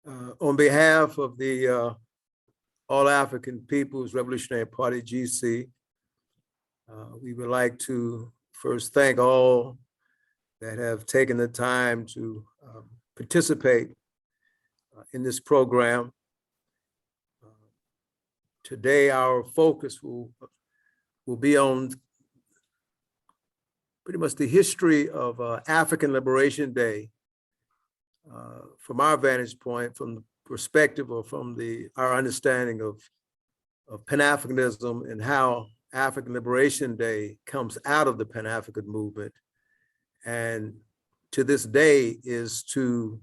On behalf of the All African People's Revolutionary Party, GC, we would like to first thank all that have taken the time to participate in this program. Today, our focus will be on pretty much the history of African Liberation Day from our vantage point, from the perspective or from our understanding of Pan-Africanism and how African Liberation Day comes out of the Pan-African movement, and to this day is to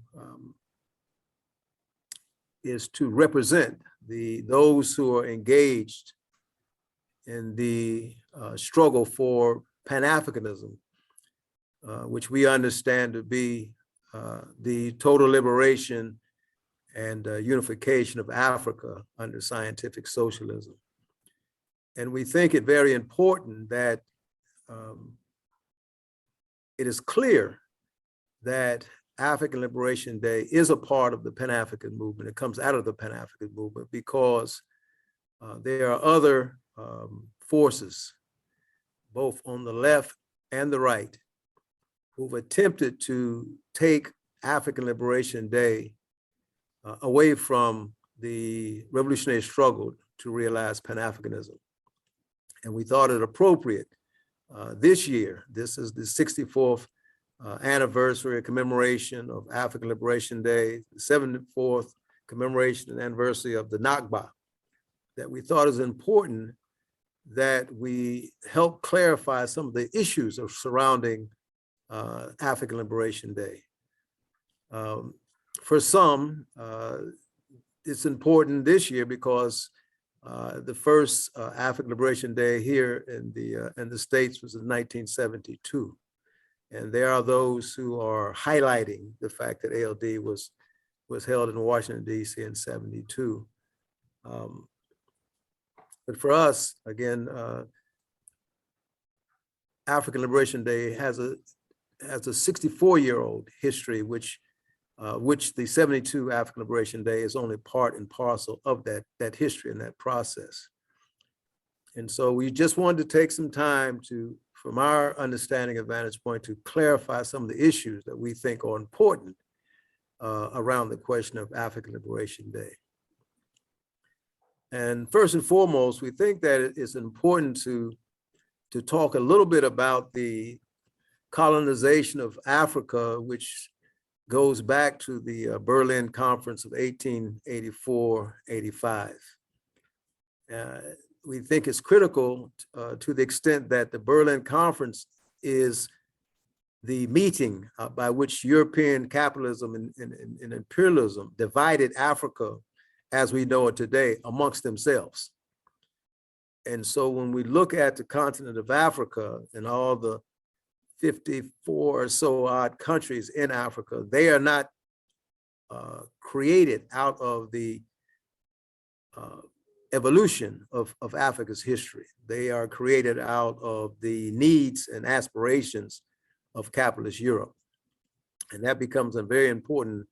represent those who are engaged in the struggle for Pan-Africanism, which we understand to be the total liberation and unification of Africa under scientific socialism. And we think it very important that it is clear that African Liberation Day is a part of the Pan-African movement. It comes out of the Pan-African movement because there are other forces, both on the left and the right, who've attempted to take African Liberation Day away from the revolutionary struggle to realize Pan-Africanism. And we thought it appropriate this year. This is the 64th anniversary or commemoration of African Liberation Day, the 74th commemoration and anniversary of the Nakba, that we thought it was important that we help clarify some of the issues surrounding African Liberation Day. For some, it's important this year because the first African Liberation Day here in the States was in 1972. And there are those who are highlighting the fact that ALD was held in Washington, D.C. in 72. But for us, again, African Liberation Day has a 64-year-old history, which the 72 African Liberation Day is only part and parcel of that history and that process. And so we just wanted to take some time to, from our understanding of vantage point, to clarify some of the issues that we think are important around the question of African Liberation Day. And first and foremost, we think that it is important to talk a little bit about the colonization of Africa, which goes back to the Berlin Conference of 1884-85. We think it's critical to the extent that the Berlin Conference is the meeting by which European capitalism and imperialism divided Africa as we know it today amongst themselves. And so when we look at the continent of Africa and all the 54 or so odd countries in Africa, they are not created out of the evolution of Africa's history. They are created out of the needs and aspirations of capitalist Europe. And that becomes a very important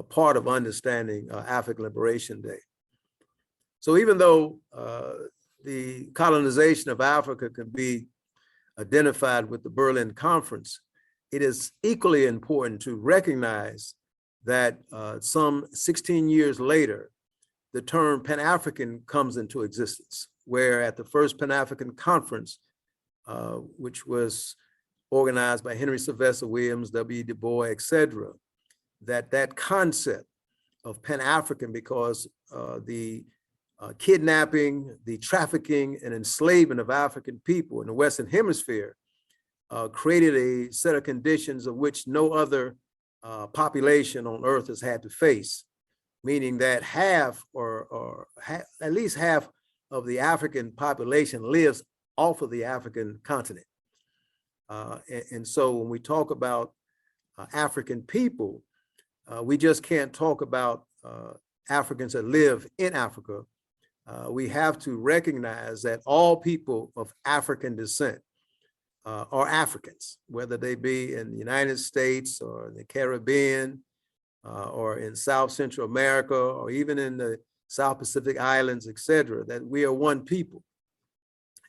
part of understanding African Liberation Day. So even though the colonization of Africa can be identified with the Berlin Conference, it is equally important to recognize that some 16 years later, the term Pan-African comes into existence, where at the first Pan-African Conference, which was organized by Henry Sylvester Williams, W. Du Bois, et cetera, that concept of Pan-African, because the kidnapping, the trafficking and enslavement of African people in the Western Hemisphere created a set of conditions of which no other population on earth has had to face, meaning that at least half of the African population lives off of the African continent. And so when we talk about African people, we just can't talk about Africans that live in Africa. We have to recognize that all people of African descent are Africans, whether they be in the United States or in the Caribbean, or in South Central America, or even in the South Pacific Islands, et cetera, that we are one people.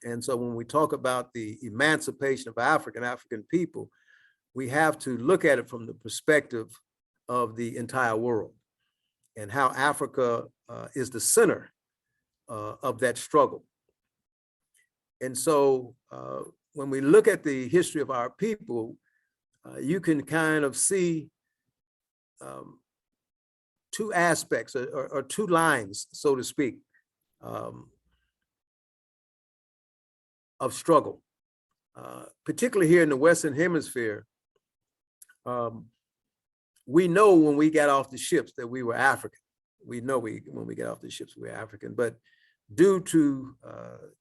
And so when we talk about the emancipation of African people, we have to look at it from the perspective of the entire world and how Africa is the center of that struggle. And so when we look at the history of our people, you can kind of see two aspects or two lines, so to speak, of struggle, particularly here in the Western Hemisphere. We know when we got off the ships that we were African. We know when we get off the ships, we're African, but due to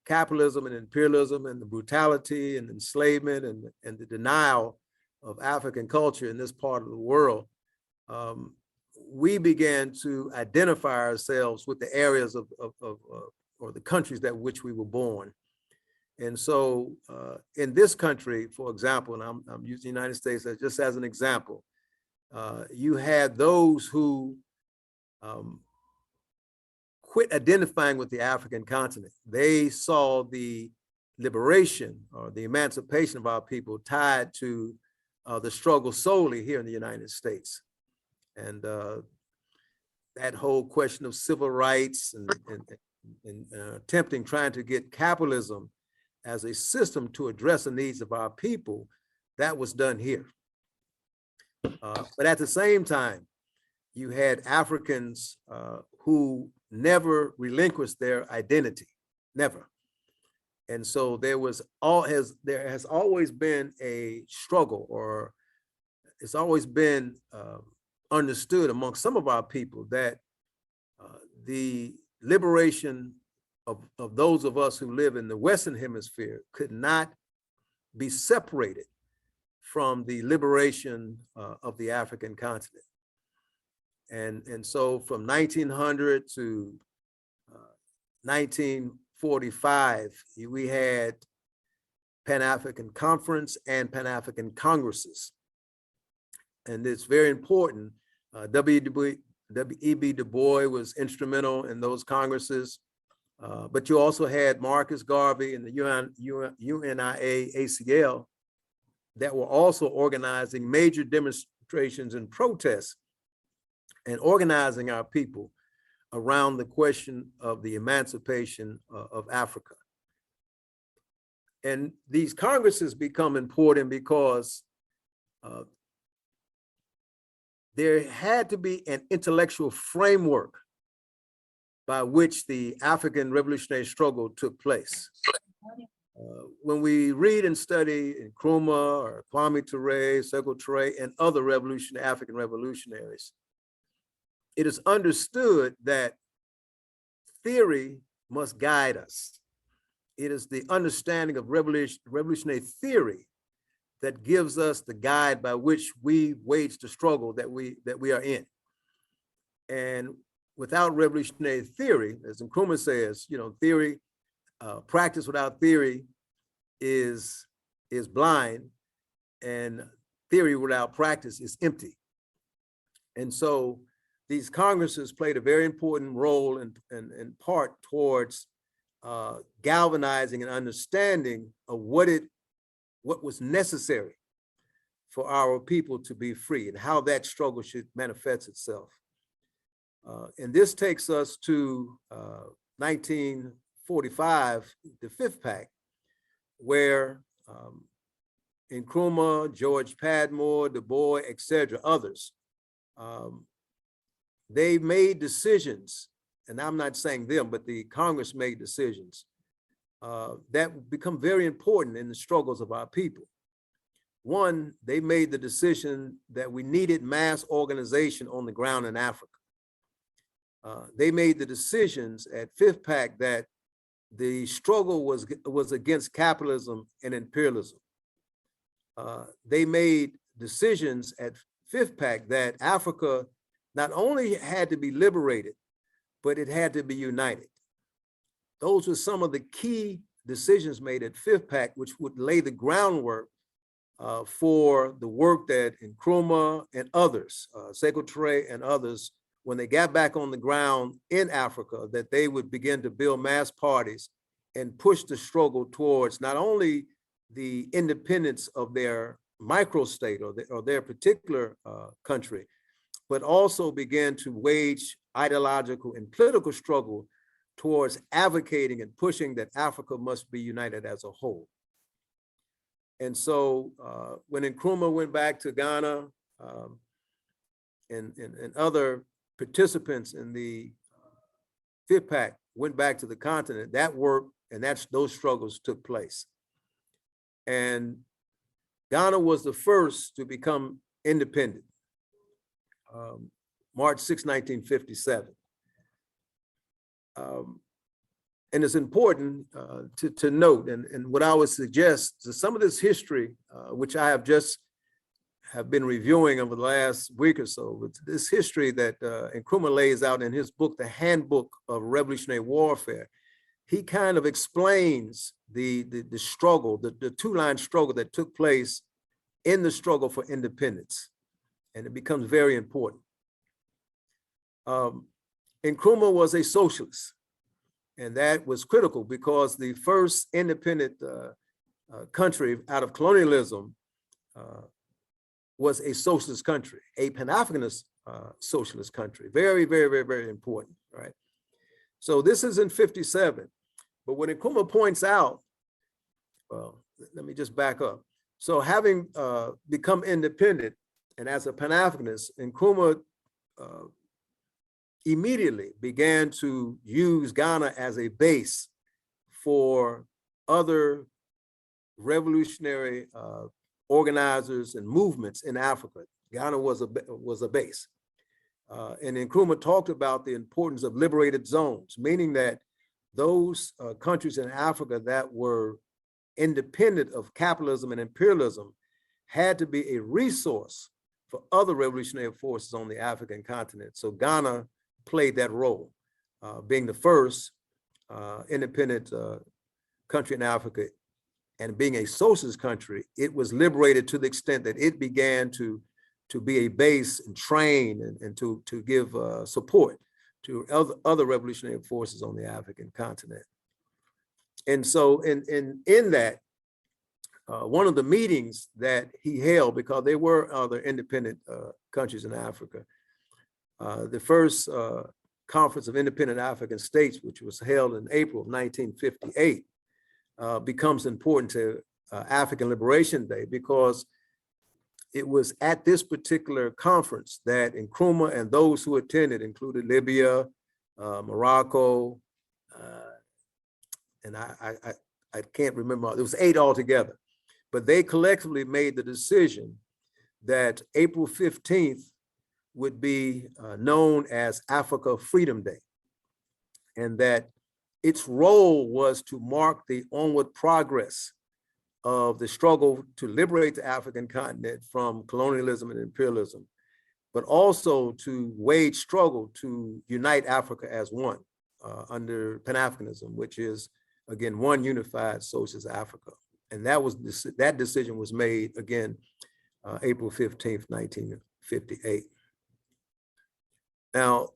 capitalism and imperialism and the brutality and enslavement and the denial of African culture in this part of the world, we began to identify ourselves with the areas of or the countries that which we were born. And so in this country, for example, and I'm using the United States just as an example, you had those who quit identifying with the African continent. They saw the liberation or the emancipation of our people tied to the struggle solely here in the United States. And that whole question of civil rights and trying to get capitalism as a system to address the needs of our people, that was done here. But at the same time, you had Africans who never relinquished their identity, never. And so there has always been a struggle, or it's always been understood among some of our people that the liberation of those of us who live in the Western Hemisphere could not be separated from the liberation of the African continent. And so from 1900 to 1945, we had Pan-African Conference and Pan-African Congresses. And it's very important. W.E.B. Du Bois was instrumental in those Congresses, but you also had Marcus Garvey and the UNIA-ACL that were also organizing major demonstrations and protests and organizing our people around the question of the emancipation of Africa. And these Congresses become important because there had to be an intellectual framework by which the African revolutionary struggle took place. When we read and study Nkrumah or Kwame Ture, Sekou Touré, and other African revolutionaries, it is understood that theory must guide us. It is the understanding of revolutionary theory that gives us the guide by which we wage the struggle that we are in. And without revolutionary theory, as Nkrumah says, theory, practice without theory is blind, and theory without practice is empty. And so these Congresses played a very important role in part towards galvanizing and understanding of what was necessary for our people to be free and how that struggle should manifest itself. And this takes us to 1945, the Fifth Pact, where Nkrumah, George Padmore, Du Bois, et cetera, others, they made decisions, and I'm not saying them, but the Congress made decisions that become very important in the struggles of our people. One, they made the decision that we needed mass organization on the ground in Africa. They made the decisions at Fifth Pact that the struggle was against capitalism and imperialism. They made decisions at Fifth Pact that Africa not only had to be liberated, but it had to be united. Those were some of the key decisions made at Fifth Pact, which would lay the groundwork for the work that Nkrumah and others, Sekou Touré and others, when they got back on the ground in Africa, that they would begin to build mass parties and push the struggle towards not only the independence of their microstate or their particular country, but also began to wage ideological and political struggle towards advocating and pushing that Africa must be united as a whole. And so when Nkrumah went back to Ghana and other participants in the Fifth Pact went back to the continent, that work and those struggles took place. And Ghana was the first to become independent, March 6, 1957. And it's important to note, and what I would suggest, to some of this history, which I have been reviewing over the last week or so, with this history that Nkrumah lays out in his book, The Handbook of Revolutionary Warfare. He kind of explains the struggle, the two-line struggle that took place in the struggle for independence, and it becomes very important. Nkrumah was a socialist, and that was critical because the first independent country out of colonialism was a socialist country, a Pan-Africanist socialist country. Very, very, very, very important, right? So this is in 57, but what Nkrumah points out, well, let me just back up. So having become independent and as a Pan-Africanist, Nkrumah immediately began to use Ghana as a base for other revolutionary organizers and movements in Africa. Ghana was a base. And Nkrumah talked about the importance of liberated zones, meaning that those countries in Africa that were independent of capitalism and imperialism had to be a resource for other revolutionary forces on the African continent. So Ghana played that role, being the first independent country in Africa, and being a socialist country. It was liberated to the extent that it began to be a base and train and to give support to other revolutionary forces on the African continent. And so in that, one of the meetings that he held, because there were other independent countries in Africa, the first Conference of Independent African States, which was held in April of 1958, becomes important to African Liberation Day, because it was at this particular conference that Nkrumah and those who attended, included Libya, Morocco, and I can't remember, there was 8 altogether, but they collectively made the decision that April 15th would be known as Africa Freedom Day, and that its role was to mark the onward progress of the struggle to liberate the African continent from colonialism and imperialism, but also to wage struggle to unite Africa as one under Pan-Africanism, which is, again, one unified socialist Africa. And that decision was made, again, April 15th, 1958. Now,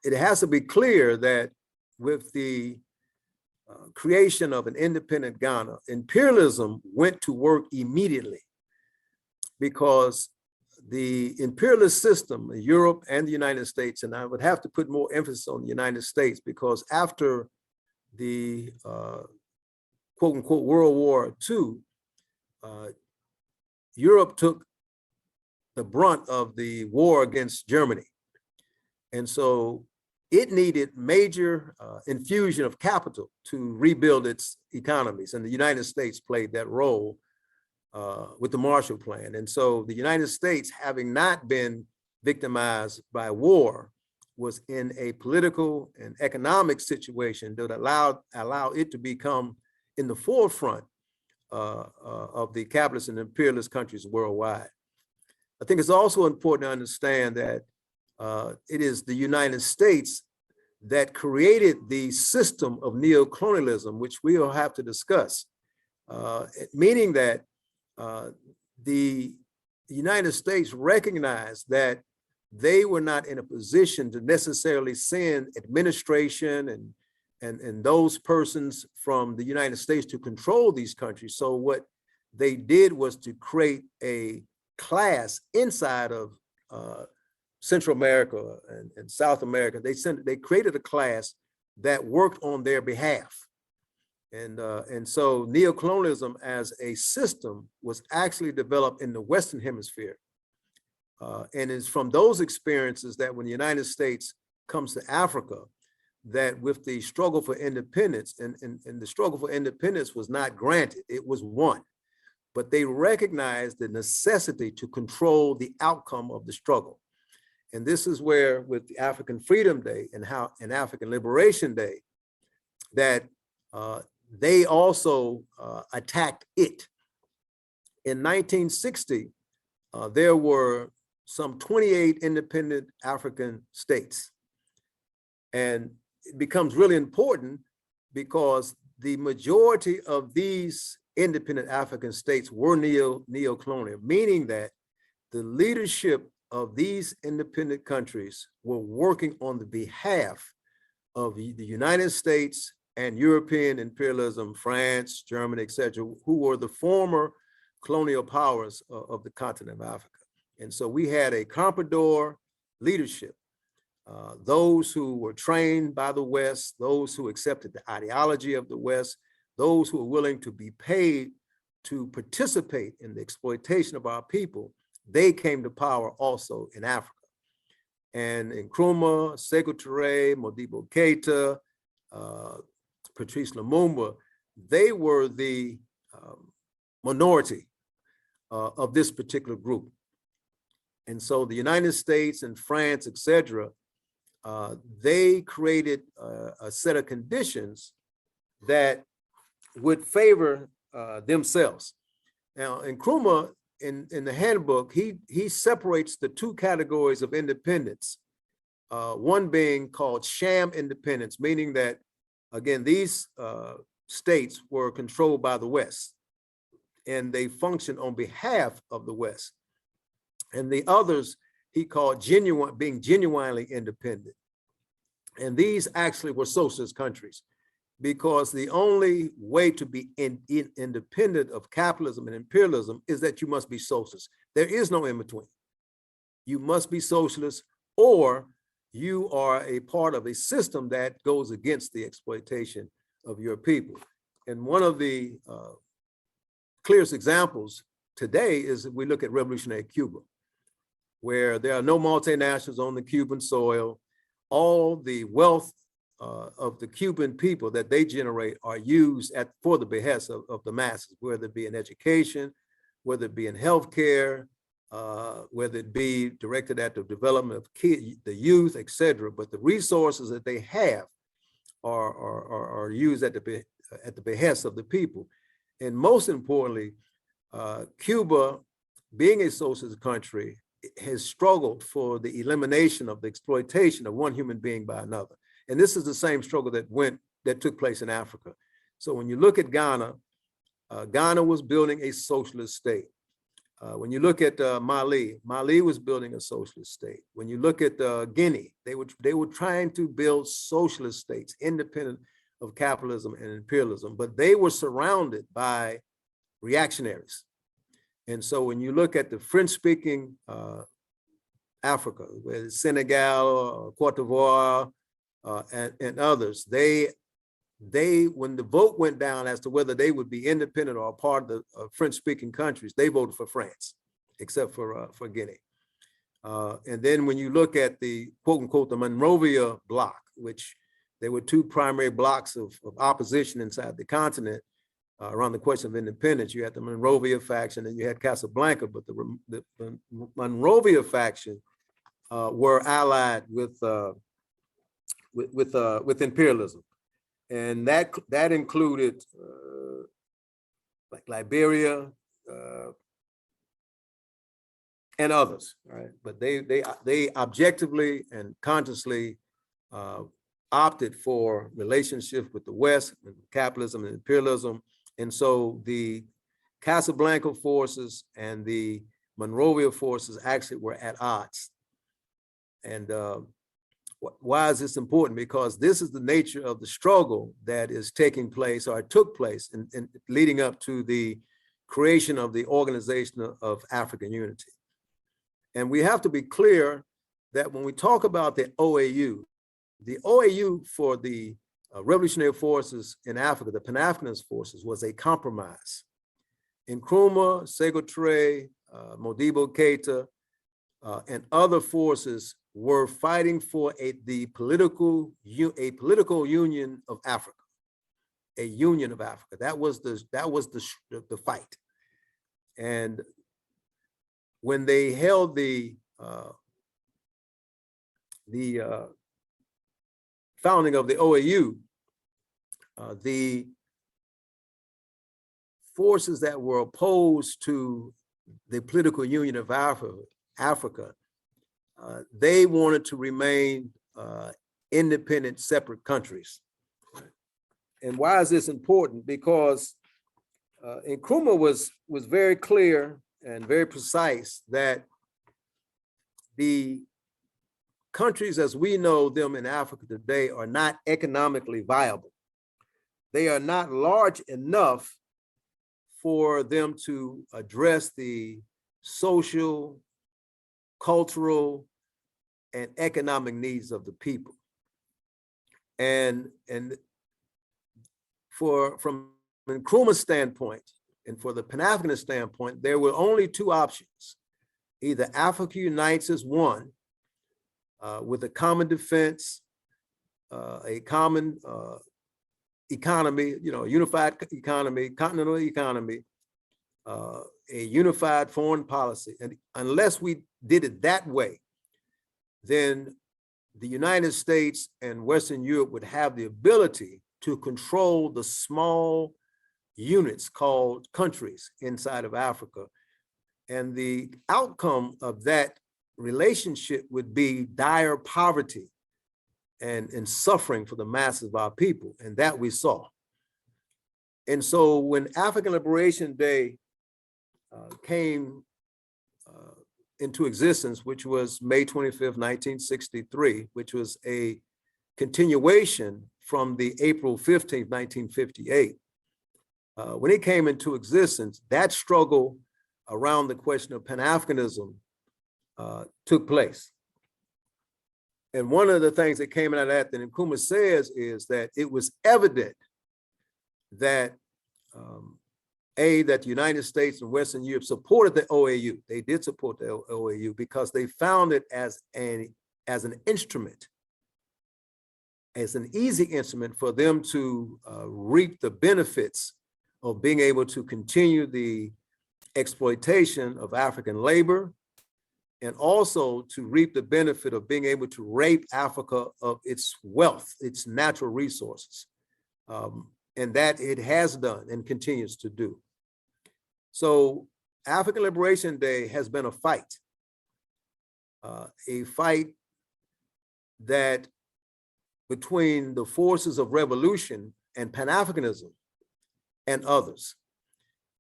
it has to be clear that with the creation of an independent Ghana, imperialism went to work immediately, because the imperialist system, Europe and the United States, and I would have to put more emphasis on the United States, because after the quote unquote World War II, Europe took the brunt of the war against Germany. And so it needed major infusion of capital to rebuild its economies, and the United States played that role with the Marshall Plan. And so the United States, having not been victimized by war, was in a political and economic situation that allowed it to become in the forefront of the capitalist and imperialist countries worldwide. I think it's also important to understand that it is the United States that created the system of neocolonialism, which we will have to discuss, meaning that the United States recognized that they were not in a position to necessarily send administration and those persons from the United States to control these countries. So what they did was to create a class inside of Central America and South America. They created a class that worked on their behalf. And so neocolonialism as a system was actually developed in the Western Hemisphere. And it's from those experiences that when the United States comes to Africa, that with the struggle for independence, and the struggle for independence was not granted, it was won. But they recognized the necessity to control the outcome of the struggle. And this is where with the African Freedom Day and African Liberation Day, that they also attacked it. In 1960, there were some 28 independent African states. And it becomes really important because the majority of these independent African states were neo-colonial, meaning that the leadership of these independent countries were working on the behalf of the United States and European imperialism, France, Germany, etc., who were the former colonial powers of the continent of Africa. And so we had a comprador leadership, those who were trained by the West, those who accepted the ideology of the West, those who were willing to be paid to participate in the exploitation of our people. They came to power also in Africa. And Nkrumah, Sékou Touré, Modibo Keita, Patrice Lumumba, they were the minority of this particular group. And so the United States and France, et cetera, they created a set of conditions that would favor themselves. Now, Nkrumah, in the handbook, he separates the two categories of independence, one being called sham independence, meaning that, again, these states were controlled by the West and they functioned on behalf of the West. And the others he called being genuinely independent. And these actually were socialist countries, because the only way to be independent of capitalism and imperialism is that you must be socialist. There is no in between. You must be socialist, or you are a part of a system that goes against the exploitation of your people. And one of the clearest examples today is if we look at revolutionary Cuba, where there are no multinationals on the Cuban soil. All the wealth of the Cuban people that they generate are used for the behest of the masses, whether it be in education, whether it be in healthcare, whether it be directed at the development of the youth, et cetera. But the resources that they have are used at the behest of the people. And most importantly, Cuba, being a socialist country, has struggled for the elimination of the exploitation of one human being by another. And this is the same struggle that took place in Africa. So when you look at Ghana, Ghana was building a socialist state. When you look at Mali was building a socialist state. When you look at Guinea, they were trying to build socialist states, independent of capitalism and imperialism, but they were surrounded by reactionaries. And so when you look at the French-speaking Africa, where Senegal, Cote d'Ivoire, and others, when the vote went down as to whether they would be independent or a part of the French-speaking countries, they voted for France, except for Guinea. And then when you look at the quote unquote the Monrovia bloc, which there were two primary blocks of opposition inside the continent around the question of independence. You had the Monrovia faction and you had Casablanca, but the Monrovia faction were allied with imperialism, and that included like Liberia and others, right? But they objectively and consciously opted for relationships with the West, and capitalism and imperialism. And so the Casablanca forces and the Monrovia forces actually were at odds. And why is this important? Because this is the nature of the struggle that is taking place, or took place in leading up to the creation of the Organization of African Unity. And we have to be clear that when we talk about the OAU for the revolutionary forces in Africa, the Pan-Africanist forces, was a compromise. Nkrumah, Sékou Touré, Modibo Keita, and other forces were fighting for a political union of Africa, a union of Africa. That was the fight. And when they held the founding of the OAU, the forces that were opposed to the political union of Africa, they wanted to remain independent, separate countries. And why is this important? Because Nkrumah was very clear and very precise that the countries as we know them in Africa today are not economically viable. They are not large enough for them to address the social, cultural, and economic needs of the people. And from Nkrumah's standpoint, and for the Pan-Africanist standpoint, there were only two options. Either Africa unites as one with a common defense, a common economy, unified economy, continental economy, a unified foreign policy. And unless we did it that way, then the United States and Western Europe would have the ability to control the small units called countries inside of Africa. And the outcome of that relationship would be dire poverty and suffering for the masses of our people, and that we saw. And so when African Liberation Day came into existence, which was May 25th, 1963, which was a continuation from the April 15th, 1958, when it came into existence, that struggle around the question of Pan-Africanism took place. And one of the things that came out of that Nkrumah says is that it was evident that that the United States and Western Europe supported the OAU. They did support the OAU because they found it as an instrument, as an easy instrument for them to reap the benefits of being able to continue the exploitation of African labor, and also to reap the benefit of being able to rape Africa of its wealth, its natural resources. And that it has done and continues to do. So African Liberation Day has been a fight that between the forces of revolution and Pan-Africanism and others.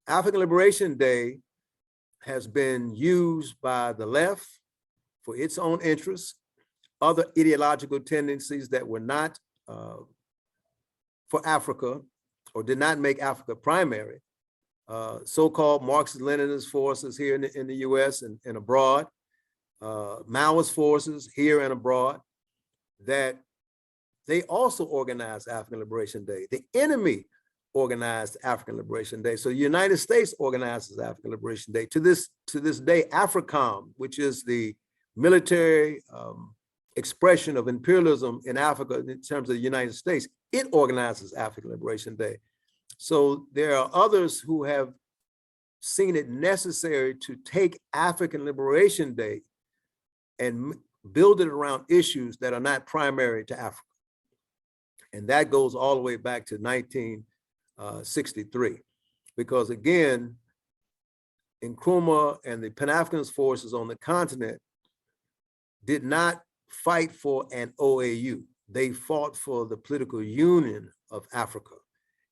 African Liberation Day has been used by the left for its own interests, other ideological tendencies that were not for Africa or did not make Africa primary, so-called Marxist-Leninist forces here in the US and abroad, Maoist forces here and abroad, that they also organized African Liberation Day. The enemy organized African Liberation Day. So the United States organizes African Liberation Day. To this day, AFRICOM, which is the military expression of imperialism in Africa in terms of the United States, it organizes African Liberation Day. So there are others who have seen it necessary to take African Liberation Day and build it around issues that are not primary to Africa. And that goes all the way back to 1963, because again, Nkrumah and the Pan-Africanist forces on the continent did not fight for an OAU. They fought for the political union of Africa,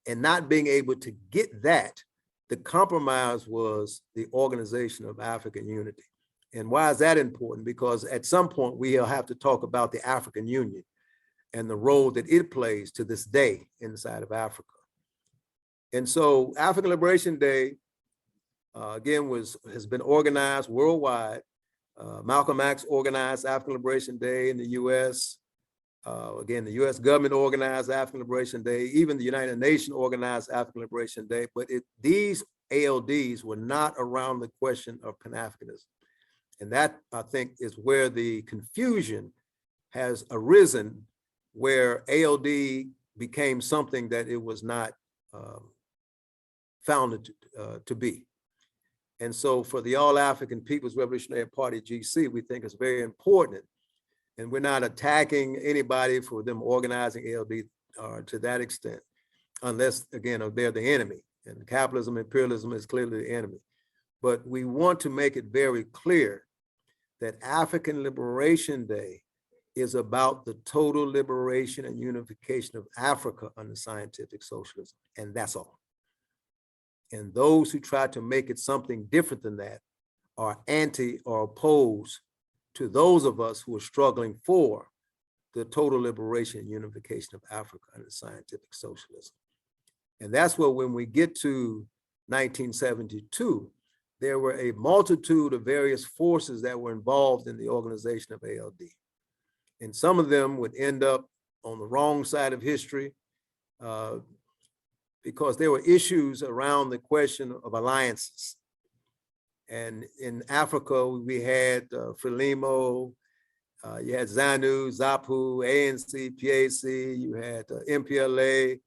and not being able to get that the compromise was the Organization of African Unity. And why is that important? Because at some point we'll have to talk about the African Union and the role that it plays to this day inside of Africa. And so African Liberation Day, again, has been organized worldwide. Malcolm X organized African Liberation Day in the US. Again, the US government organized African Liberation Day. Even the United Nations organized African Liberation Day. But these ALDs were not around the question of Pan-Africanism. And that, I think, is where the confusion has arisen, where ALD became something that it was not founded to be. And so for the All-African People's Revolutionary Party, GC, we think it's very important. And we're not attacking anybody for them organizing ALD to that extent, unless, again, they're the enemy. And capitalism, imperialism is clearly the enemy. But we want to make it very clear that African Liberation Day is about the total liberation and unification of Africa under scientific socialism, and that's all. And those who try to make it something different than that are anti or opposed to those of us who are struggling for the total liberation and unification of Africa under scientific socialism. And that's where, when we get to 1972, there were a multitude of various forces that were involved in the organization of ALD. And some of them would end up on the wrong side of history because there were issues around the question of alliances. And in Africa, we had Frelimo, you had ZANU, ZAPU, ANC, PAC, you had MPLA,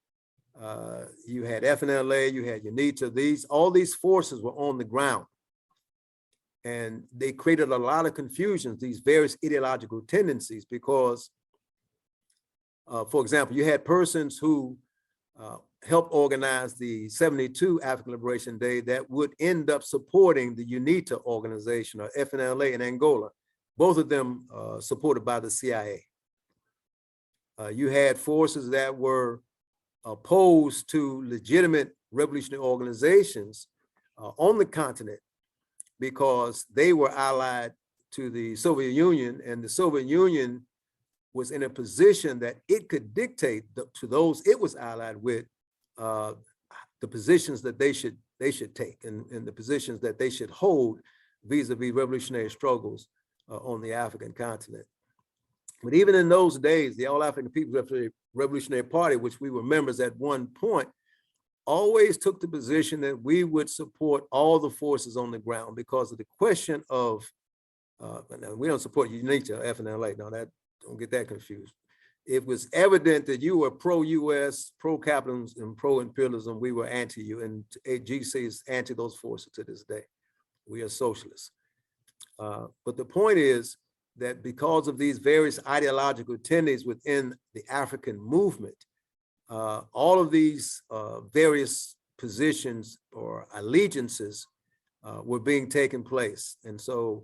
you had FNLA, you had UNITA. All these forces were on the ground. And they created a lot of confusion, these various ideological tendencies, because, for example, you had persons who helped organize the 72 African Liberation Day that would end up supporting the UNITA organization, or FNLA in Angola, both of them supported by the CIA. You had forces that were opposed to legitimate revolutionary organizations on the continent because they were allied to the Soviet Union, and the Soviet Union was in a position that it could dictate to those it was allied with the positions that they should take and the positions that they should hold vis-a-vis revolutionary struggles on the African continent. But even in those days, the All-African People's Revolutionary Party, which we were members at one point, always took the position that we would support all the forces on the ground because of the question of, we don't support UNITA, FNLA, no, don't get that confused. It was evident that you were pro-US, pro-capitalism, and pro-imperialism. We were anti-you, and GC is anti those forces to this day. We are socialists. But the point is that because of these various ideological tendencies within the African movement, all of these various positions or allegiances were being taken place. And so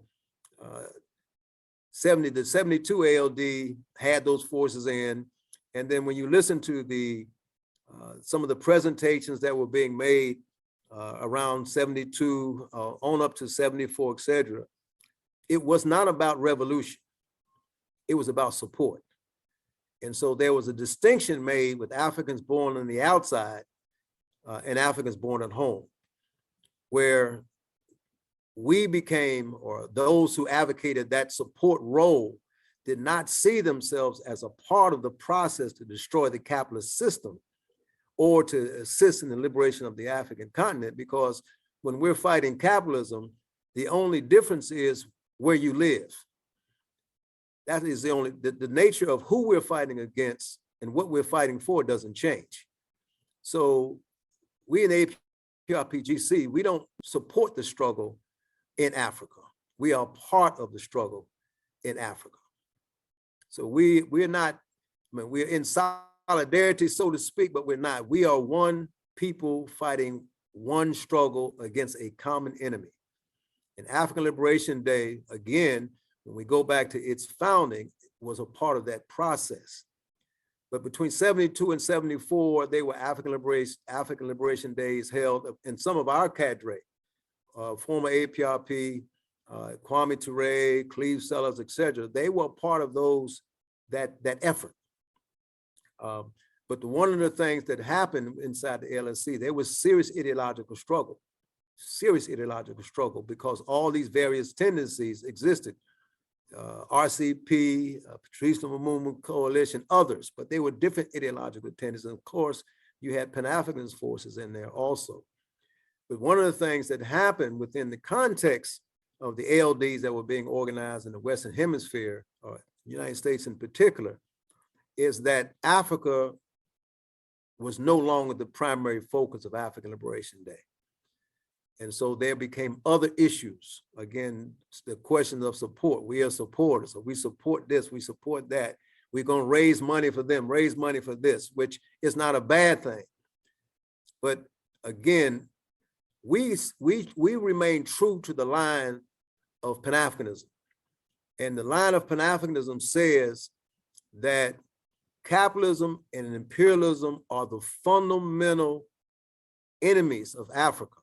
the 72 ALD had those forces in. And then when you listen to some of the presentations that were being made around 72 on up to 74, et cetera, it was not about revolution. It was about support. And so there was a distinction made with Africans born on the outside and Africans born at home, where we became, or those who advocated that support role did not see themselves as a part of the process to destroy the capitalist system or to assist in the liberation of the African continent, because when we're fighting capitalism, the only difference is where you live. That is the nature of who we're fighting against and what we're fighting for doesn't change. So we in A-APRP-GC, we don't support the struggle in Africa. We are part of the struggle in Africa. So we're not, we're in solidarity, so to speak, but we're not. We are one people fighting one struggle against a common enemy. And African Liberation Day, again, when we go back to its founding, was a part of that process. But between 72 and 74, they were African liberation days held in some of our cadre, former APRP, Kwame Ture, Cleve Sellers, etc. They were part of those, that effort. But one of the things that happened inside the LSC, there was serious ideological struggle, because all these various tendencies existed. RCP, Patrice Lumumba Coalition, others, but they were different ideological tendencies. And of course, you had Pan-Africanist forces in there also. But one of the things that happened within the context of the ALDs that were being organized in the Western Hemisphere, or United States in particular, is that Africa was no longer the primary focus of African Liberation Day. And so there became other issues. Again, the questions of support. We are supporters, so we support this, we support that. We're gonna raise money for them, raise money for this, which is not a bad thing. But again, we remain true to the line of Pan-Africanism. And the line of Pan-Africanism says that capitalism and imperialism are the fundamental enemies of Africa.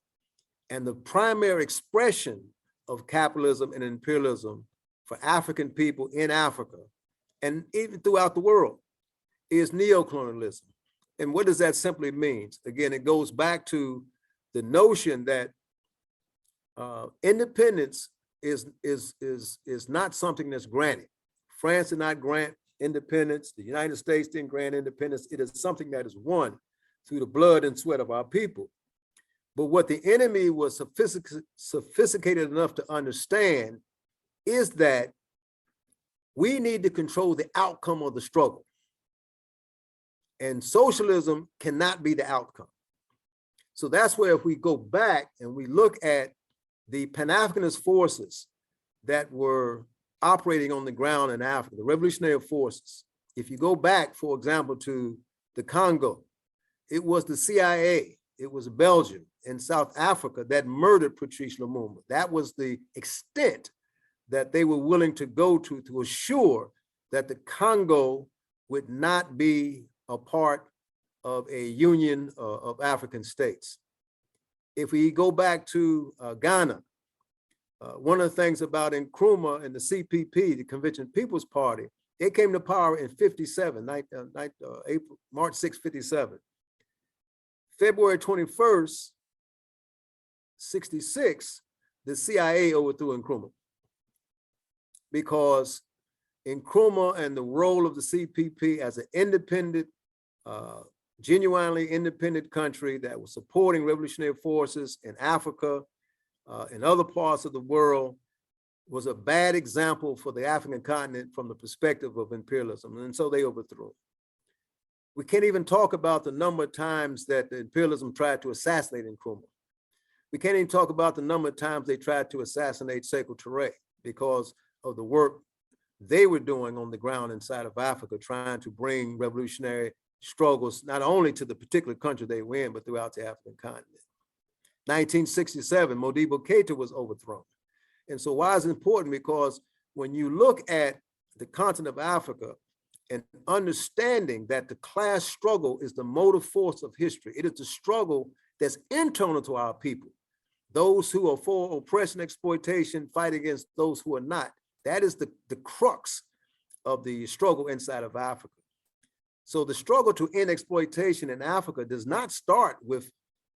And the primary expression of capitalism and imperialism for African people in Africa, and even throughout the world, is neocolonialism. And what does that simply mean? Again, it goes back to the notion that independence is not something that's granted. France did not grant independence. The United States didn't grant independence. It is something that is won through the blood and sweat of our people. But what the enemy was sophisticated enough to understand is that we need to control the outcome of the struggle. And socialism cannot be the outcome. So that's where, if we go back and we look at the Pan-Africanist forces that were operating on the ground in Africa, the revolutionary forces, if you go back, for example, to the Congo, it was the CIA, it was Belgium and South Africa that murdered Patrice Lumumba. That was the extent that they were willing to go to assure that the Congo would not be a part of a union of African states. If we go back to Ghana, one of the things about Nkrumah and the CPP, the Convention People's Party, they came to power in 57, March 6, 57. February 21st, 66, the CIA overthrew Nkrumah, because Nkrumah and the role of the CPP as an independent, genuinely independent country that was supporting revolutionary forces in Africa, in other parts of the world, was a bad example for the African continent from the perspective of imperialism. And so they overthrew it. We can't even talk about the number of times that the imperialism tried to assassinate Nkrumah. We can't even talk about the number of times they tried to assassinate Sekou Touré because of the work they were doing on the ground inside of Africa, trying to bring revolutionary struggles, not only to the particular country they were in, but throughout the African continent. 1967, Modibo Keita was overthrown. And so why is it important? Because when you look at the continent of Africa and understanding that the class struggle is the motive force of history, it is the struggle that's internal to our people. Those who are for oppression, exploitation, fight against those who are not. That is the crux of the struggle inside of Africa. So the struggle to end exploitation in Africa does not start with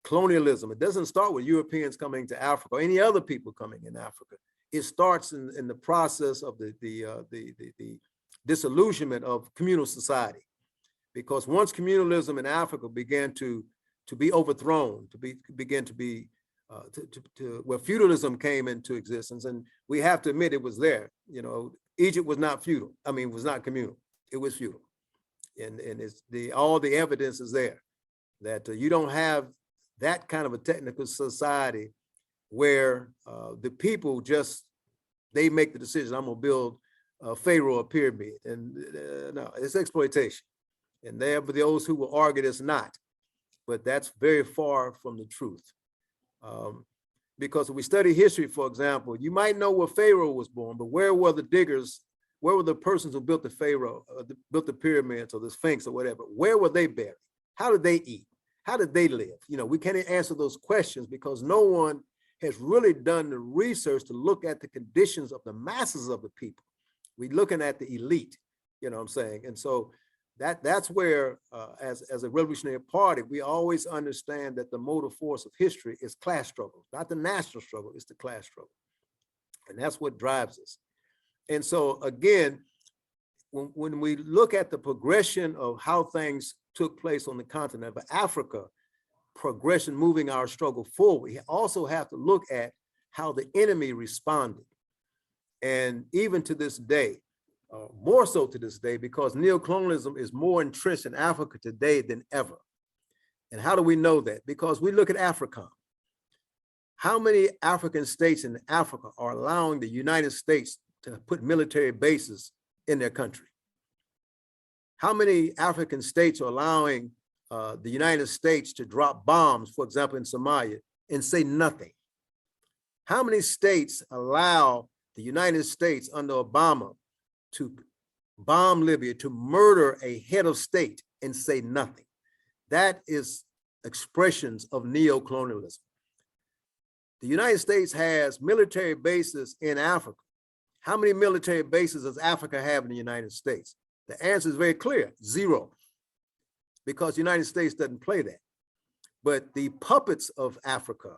colonialism. It doesn't start with Europeans coming to Africa or any other people coming in Africa. It starts in the process of the disillusionment of communal society. Because once communalism in Africa began to be overthrown, where feudalism came into existence, and we have to admit it was there. You know, Egypt was not feudal. I mean, was not communal. It was feudal, and it's all the evidence is there that you don't have that kind of a technical society where the people just, they make the decision, I'm gonna build a pharaoh, a pyramid, and no, it's exploitation. And there are those who will argue it's not, but that's very far from the truth. Because if we study history, for example, you might know where Pharaoh was born, but where were the diggers? Where were the persons who built the Pharaoh, built the pyramids or the Sphinx or whatever? Where were they buried? How did they eat? How did they live? You know, we can't answer those questions because no one has really done the research to look at the conditions of the masses of the people. We're looking at the elite, you know what I'm saying? And so that's where, as a revolutionary party, we always understand that the motive force of history is class struggle, not the national struggle, it's the class struggle. And that's what drives us. And so again, when we look at the progression of how things took place on the continent of Africa, progression moving our struggle forward, we also have to look at how the enemy responded. And even to this day, more so to this day, because neocolonialism is more entrenched in Africa today than ever. And how do we know that? Because we look at AFRICOM. How many African states in Africa are allowing the United States to put military bases in their country? How many African states are allowing the United States to drop bombs, for example, in Somalia, and say nothing? How many states allow the United States under Obama to bomb Libya, to murder a head of state and say nothing? That is expressions of neocolonialism. The United States has military bases in Africa. How many military bases does Africa have in the United States? The answer is very clear, 0, because the United States doesn't play that. But the puppets of Africa,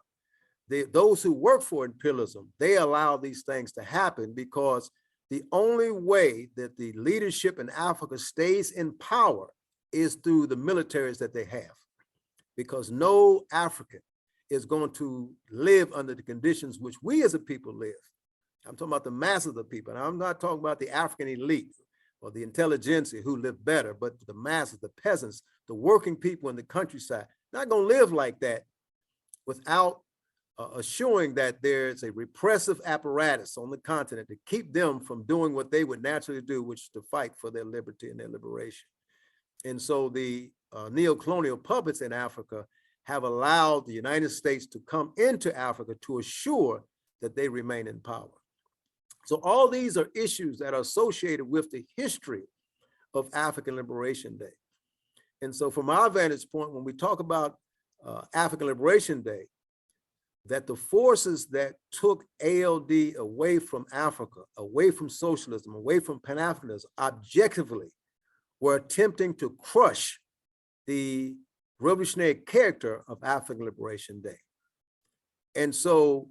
those who work for imperialism, they allow these things to happen because the only way that the leadership in Africa stays in power is through the militaries that they have, because no African is going to live under the conditions which we as a people live. I'm talking about the masses of the people, and I'm not talking about the African elite or the intelligentsia who live better, but the masses, the peasants, the working people in the countryside, not going to live like that without assuring that there's a repressive apparatus on the continent to keep them from doing what they would naturally do, which is to fight for their liberty and their liberation. And so the neo-colonial puppets in Africa have allowed the United States to come into Africa to assure that they remain in power. So all these are issues that are associated with the history of African Liberation Day. And so from our vantage point, when we talk about African Liberation Day, that the forces that took ALD away from Africa, away from socialism, away from Pan-Africanism, objectively were attempting to crush the revolutionary character of African Liberation Day. And so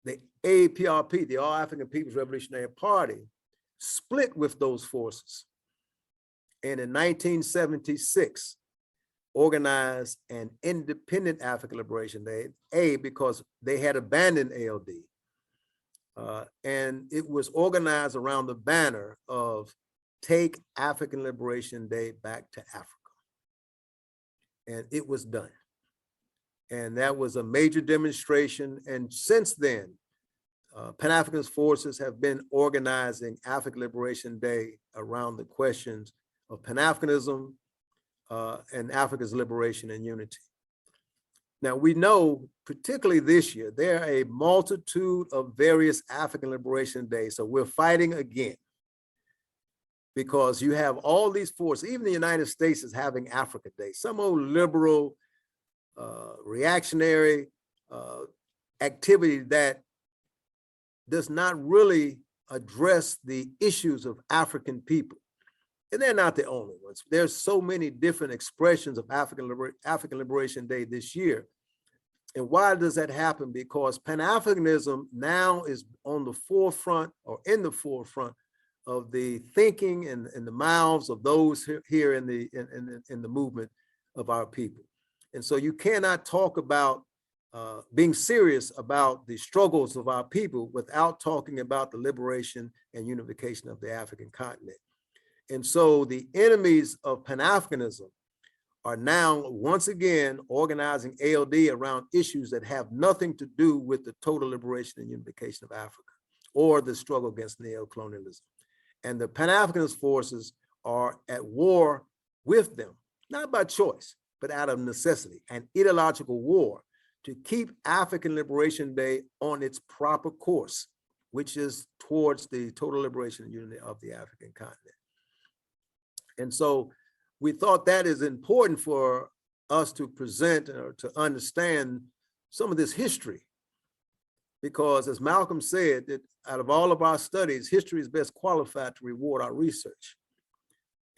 the A-APRP, the All African People's Revolutionary Party, split with those forces. And in 1976, organized an independent African Liberation Day, because they had abandoned ALD. And it was organized around the banner of Take African Liberation Day Back to Africa. And it was done. And that was a major demonstration. And since then, Pan-Africanist forces have been organizing African Liberation Day around the questions of Pan-Africanism, and Africa's liberation and unity. Now we know, particularly this year, there are a multitude of various African Liberation Days. So we're fighting again because you have all these forces. Even the United States is having Africa Day, some old liberal, reactionary activity that does not really address the issues of African people. And they're not the only ones. There's so many different expressions of African Liberation Day this year. And why does that happen? Because Pan-Africanism now is on the forefront, or in the forefront, of the thinking and the mouths of those here in the movement of our people. And so you cannot talk about being serious about the struggles of our people without talking about the liberation and unification of the African continent. And so the enemies of Pan-Africanism are now once again organizing ALD around issues that have nothing to do with the total liberation and unification of Africa or the struggle against neocolonialism. And the Pan-Africanist forces are at war with them, not by choice, but out of necessity, an ideological war to keep African Liberation Day on its proper course, which is towards the total liberation and unity of the African continent. And so we thought that is important for us to present or to understand some of this history, because as Malcolm said, that out of all of our studies, history is best qualified to reward our research.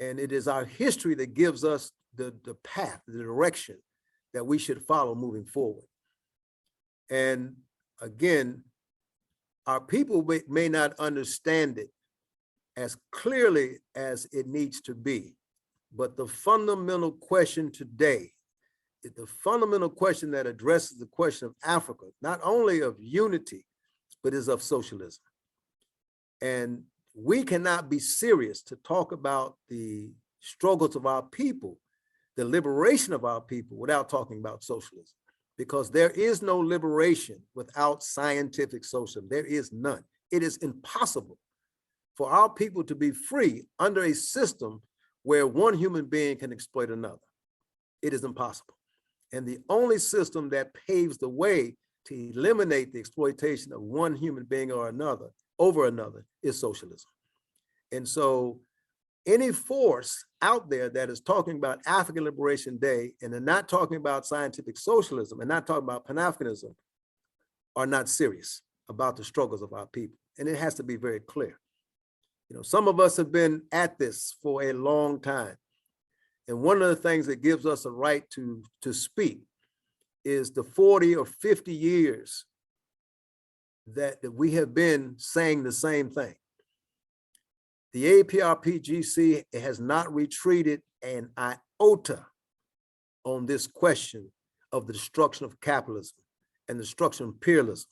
And it is our history that gives us the path, the direction that we should follow moving forward. And again, our people may not understand it as clearly as it needs to be, but the fundamental question today, the fundamental question that addresses the question of Africa, not only of unity, but is of socialism. And we cannot be serious to talk about the struggles of our people, the liberation of our people, without talking about socialism, because there is no liberation without scientific socialism. There is none. It is impossible for our people to be free under a system where one human being can exploit another. It is impossible. And the only system that paves the way to eliminate the exploitation of one human being or another over another is socialism. And so any force out there that is talking about African Liberation Day and they're not talking about scientific socialism and not talking about Pan-Africanism are not serious about the struggles of our people. And it has to be very clear. You know, some of us have been at this for a long time. And one of the things that gives us a right to speak is the 40 or 50 years that we have been saying the same thing. The A-APRP-GC has not retreated an iota on this question of the destruction of capitalism and the destruction of imperialism.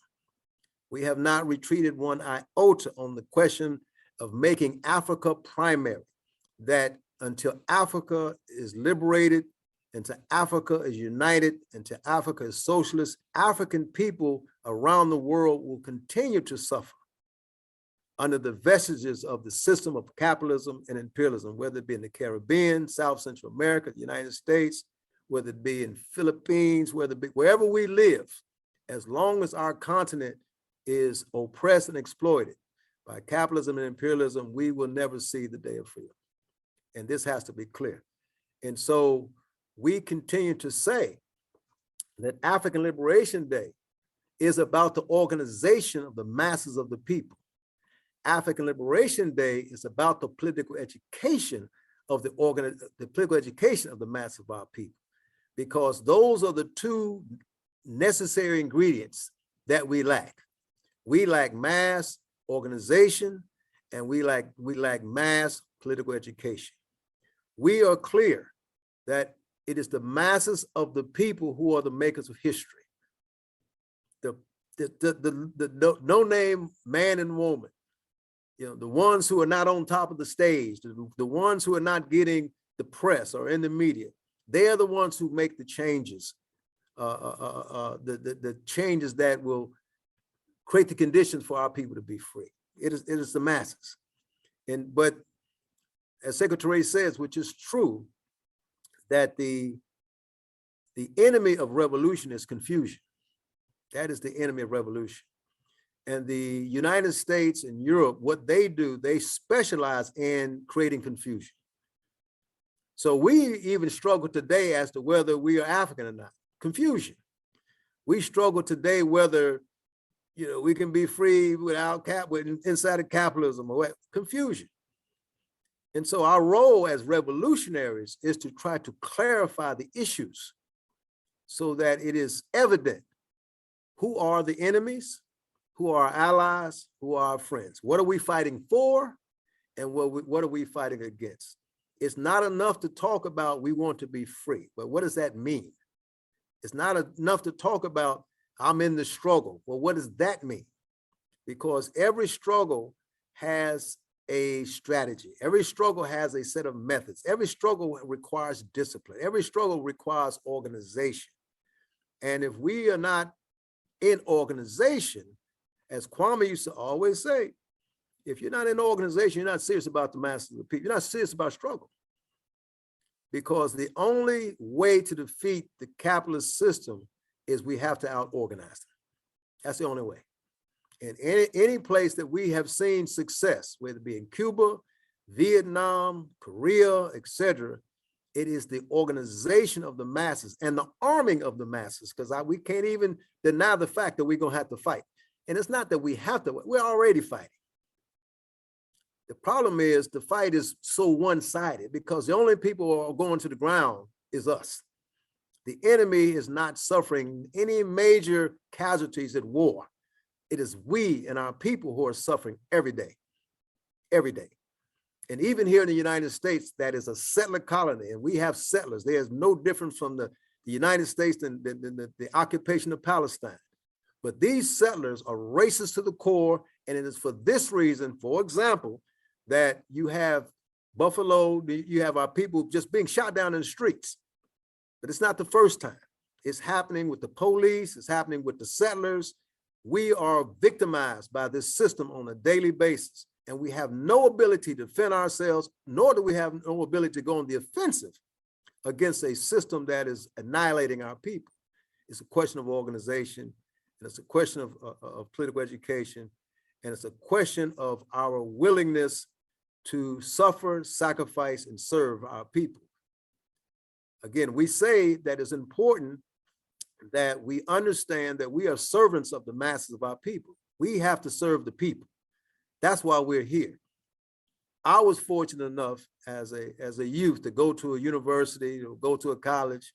We have not retreated one iota on the question of making Africa primary, that until Africa is liberated, until Africa is united, until Africa is socialist, African people around the world will continue to suffer under the vestiges of the system of capitalism and imperialism, whether it be in the Caribbean, South Central America, the United States, whether it be in Philippines, whether it be wherever we live, as long as our continent is oppressed and exploited by capitalism and imperialism, we will never see the day of freedom. And this has to be clear. And so we continue to say that African Liberation Day is about the organization of the masses of the people. African Liberation Day is about the political education of the political education of the mass of our people, because those are the two necessary ingredients that we lack. We lack mass organization, and we lack mass political education. We are clear that it is the masses of the people who are the makers of history. The no-name man and woman, you know, the ones who are not on top of the stage, the ones who are not getting the press or in the media, they are the ones who make the changes, the changes that will create the conditions for our people to be free. It is the masses. But as Secretary says, which is true, that the enemy of revolution is confusion. That is the enemy of revolution. And the United States and Europe, what they do, they specialize in creating confusion. So we even struggle today as to whether we are African or not. Confusion. We struggle today whether, you know, we can be free without inside of capitalism or what. Confusion. And so our role as revolutionaries is to try to clarify the issues so that it is evident who are the enemies, who are our allies, who are our friends. What are we fighting for, and what are we fighting against? It's not enough to talk about we want to be free, but what does that mean? It's not enough to talk about I'm in the struggle. Well, what does that mean? Because every struggle has a strategy. Every struggle has a set of methods. Every struggle requires discipline. Every struggle requires organization. And if we are not in organization, as Kwame used to always say, if you're not in organization, you're not serious about the masses of the people. You're not serious about struggle. Because the only way to defeat the capitalist system is we have to out-organize them. That's the only way. In any place that we have seen success, whether it be in Cuba, Vietnam, Korea, etc., it is the organization of the masses and the arming of the masses, because we can't even deny the fact that we're going to have to fight. And it's not that we have to, we're already fighting. The problem is the fight is so one-sided because the only people who are going to the ground is us. The enemy is not suffering any major casualties at war. It is we and our people who are suffering every day, every day. And even here in the United States, that is a settler colony, and we have settlers. There's no difference from the United States than the occupation of Palestine. But these settlers are racist to the core, and it is for this reason, for example, that you have Buffalo, you have our people just being shot down in the streets. But it's not the first time. It's happening with the police, it's happening with the settlers. We are victimized by this system on a daily basis, and we have no ability to defend ourselves, nor do we have no ability to go on the offensive against a system that is annihilating our people. It's a question of organization, and it's a question of political education, and it's a question of our willingness to suffer, sacrifice, and serve our people. Again, we say that it's important that we understand that we are servants of the masses of our people. We have to serve the people. That's why we're here. I was fortunate enough as a youth to go to a university or go to a college,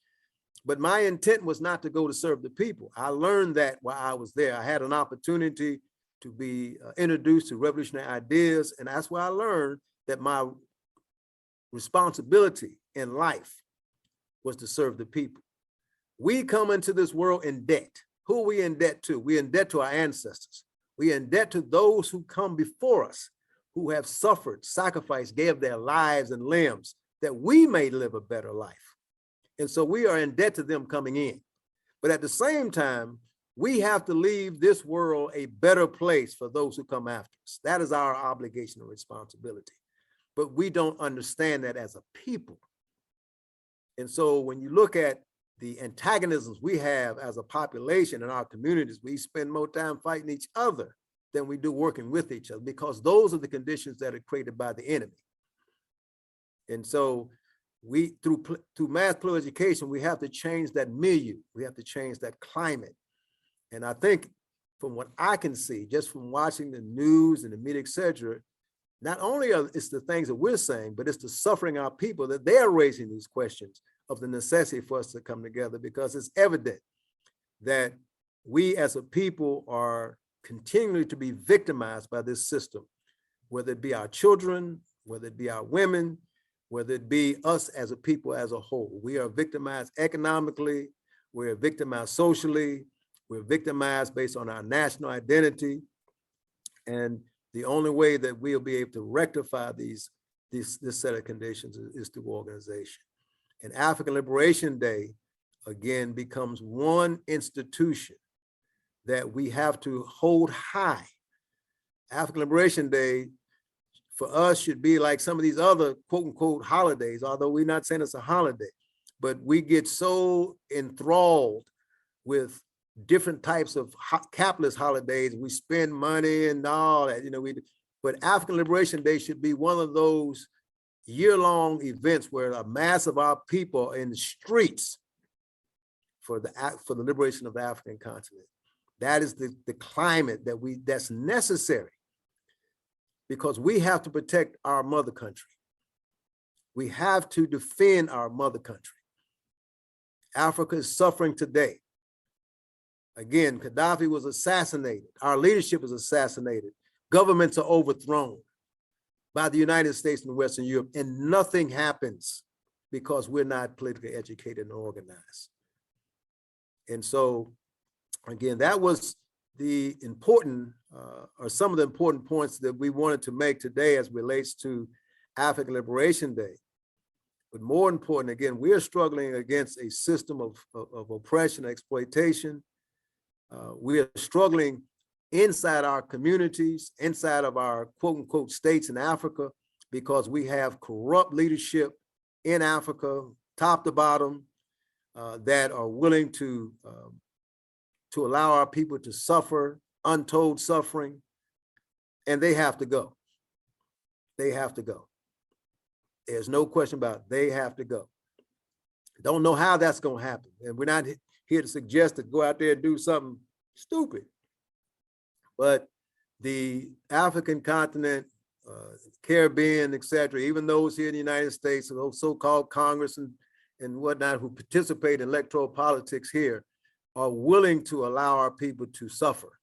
but my intent was not to go to serve the people. I learned that while I was there. I had an opportunity to be introduced to revolutionary ideas, and that's where I learned that my responsibility in life was to serve the people. We come into this world in debt. Who are we in debt to? We're in debt to our ancestors. We're in debt to those who come before us, who have suffered, sacrificed, gave their lives and limbs that we may live a better life. And so we are in debt to them coming in. But at the same time, we have to leave this world a better place for those who come after us. That is our obligation and responsibility. But we don't understand that as a people. And so when you look at the antagonisms we have as a population in our communities, we spend more time fighting each other than we do working with each other, because those are the conditions that are created by the enemy. And so we, through mass political education, we have to change that milieu. We have to change that climate. And I think from what I can see, just from watching the news and the media, et cetera, not only it's the things that we're saying, but it's the suffering our people that they're raising these questions of the necessity for us to come together, because it's evident that we as a people are continuing to be victimized by this system, whether it be our children, whether it be our women, whether it be us as a people as a whole. We are victimized economically, we're victimized socially, we're victimized based on our national identity. And the only way that we'll be able to rectify this set of conditions is through organization. And African Liberation Day, again, becomes one institution that we have to hold high. African Liberation Day for us should be like some of these other quote unquote holidays, although we're not saying it's a holiday, but we get so enthralled with different types of capitalist holidays. We spend money and all that, but African Liberation Day should be one of those year-long events where a mass of our people are in the streets for the liberation of the African continent. That is the climate that's necessary, because we have to protect our mother country. We have to defend our mother country. Africa is suffering today. Again, Gaddafi was assassinated. Our leadership is assassinated. Governments are overthrown by the United States and Western Europe, and nothing happens because we're not politically educated and organized. And so, again, that was the important, or some of the important points that we wanted to make today as relates to African Liberation Day. But more important, again, we are struggling against a system of oppression and exploitation. We are struggling inside our communities, inside of our quote unquote states in Africa, because we have corrupt leadership in Africa, top to bottom, that are willing to allow our people to suffer untold suffering, and they have to go. They have to go. There's no question about it. They have to go. Don't know how that's going to happen. And we're not here to suggest that go out there and do something stupid. But the African continent, Caribbean, et cetera, even those here in the United States, those so-called Congress and whatnot who participate in electoral politics here, are willing to allow our people to suffer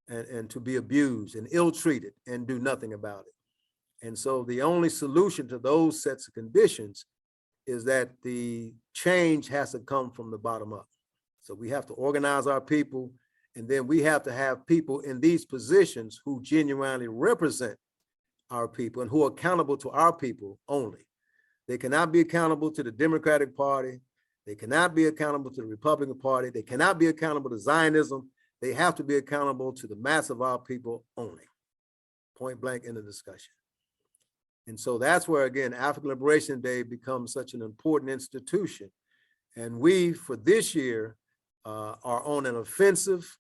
and to be abused and ill-treated and do nothing about it. And so the only solution to those sets of conditions is that the change has to come from the bottom up. So we have to organize our people, and then we have to have people in these positions who genuinely represent our people and who are accountable to our people only. They cannot be accountable to the Democratic Party. They cannot be accountable to the Republican Party. They cannot be accountable to Zionism. They have to be accountable to the mass of our people only. Point blank in the discussion. And so that's where, again, African Liberation Day becomes such an important institution. And we, for this year, are on an offensive.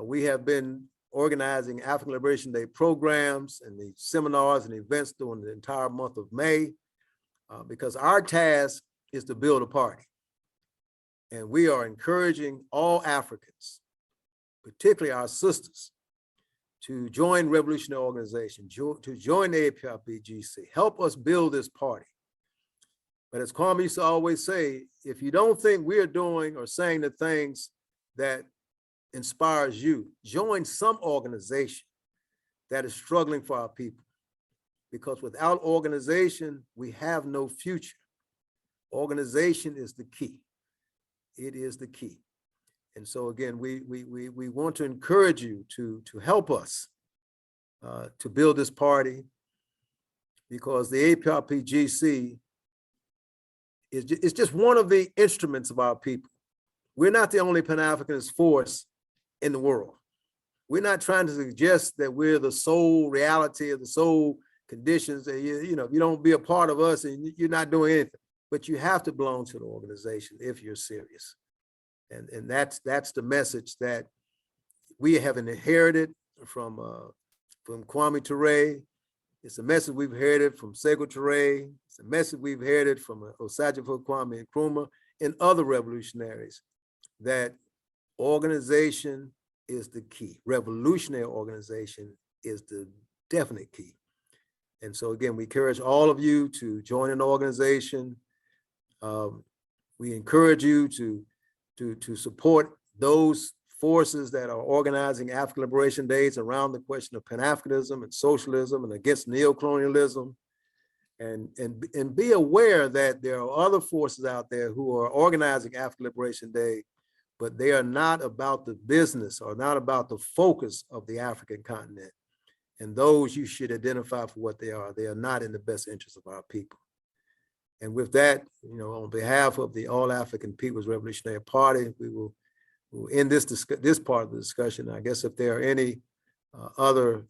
We have been organizing African Liberation Day programs and the seminars and events during the entire month of May, because our task is to build a party. And we are encouraging all Africans, particularly our sisters, to join Revolutionary Organization, to join the A-APRP-GC, help us build this party. But as Kwame used to always say, if you don't think we're doing or saying the things that inspires you, join some organization that is struggling for our people. Because without organization, we have no future. Organization is the key. It is the key. And so again, we want to encourage you to help us to build this party, because the A-APRP-GC is just one of the instruments of our people. We're not the only Pan-Africanist force in the world. We're not trying to suggest that we're the sole reality of the sole conditions that you know, if you don't be a part of us and you're not doing anything, but you have to belong to the organization if you're serious. And that's the message that we have inherited from Kwame Ture. It's a message we've inherited from Sekou Touré. It's a message we've inherited from Osagyefo Kwame Nkrumah and other revolutionaries, that organization is the key. Revolutionary organization is the definite key. And so again, we encourage all of you to join an organization. We encourage you to support those forces that are organizing African Liberation Days around the question of Pan-Africanism and socialism and against neocolonialism. And be aware that there are other forces out there who are organizing African Liberation Day, but they are not about the business or not about the focus of the African continent. And those you should identify for what they are. They are not in the best interest of our people. And with that, you know, on behalf of the All African People's Revolutionary Party, we'll end this part of the discussion. I guess if there are any other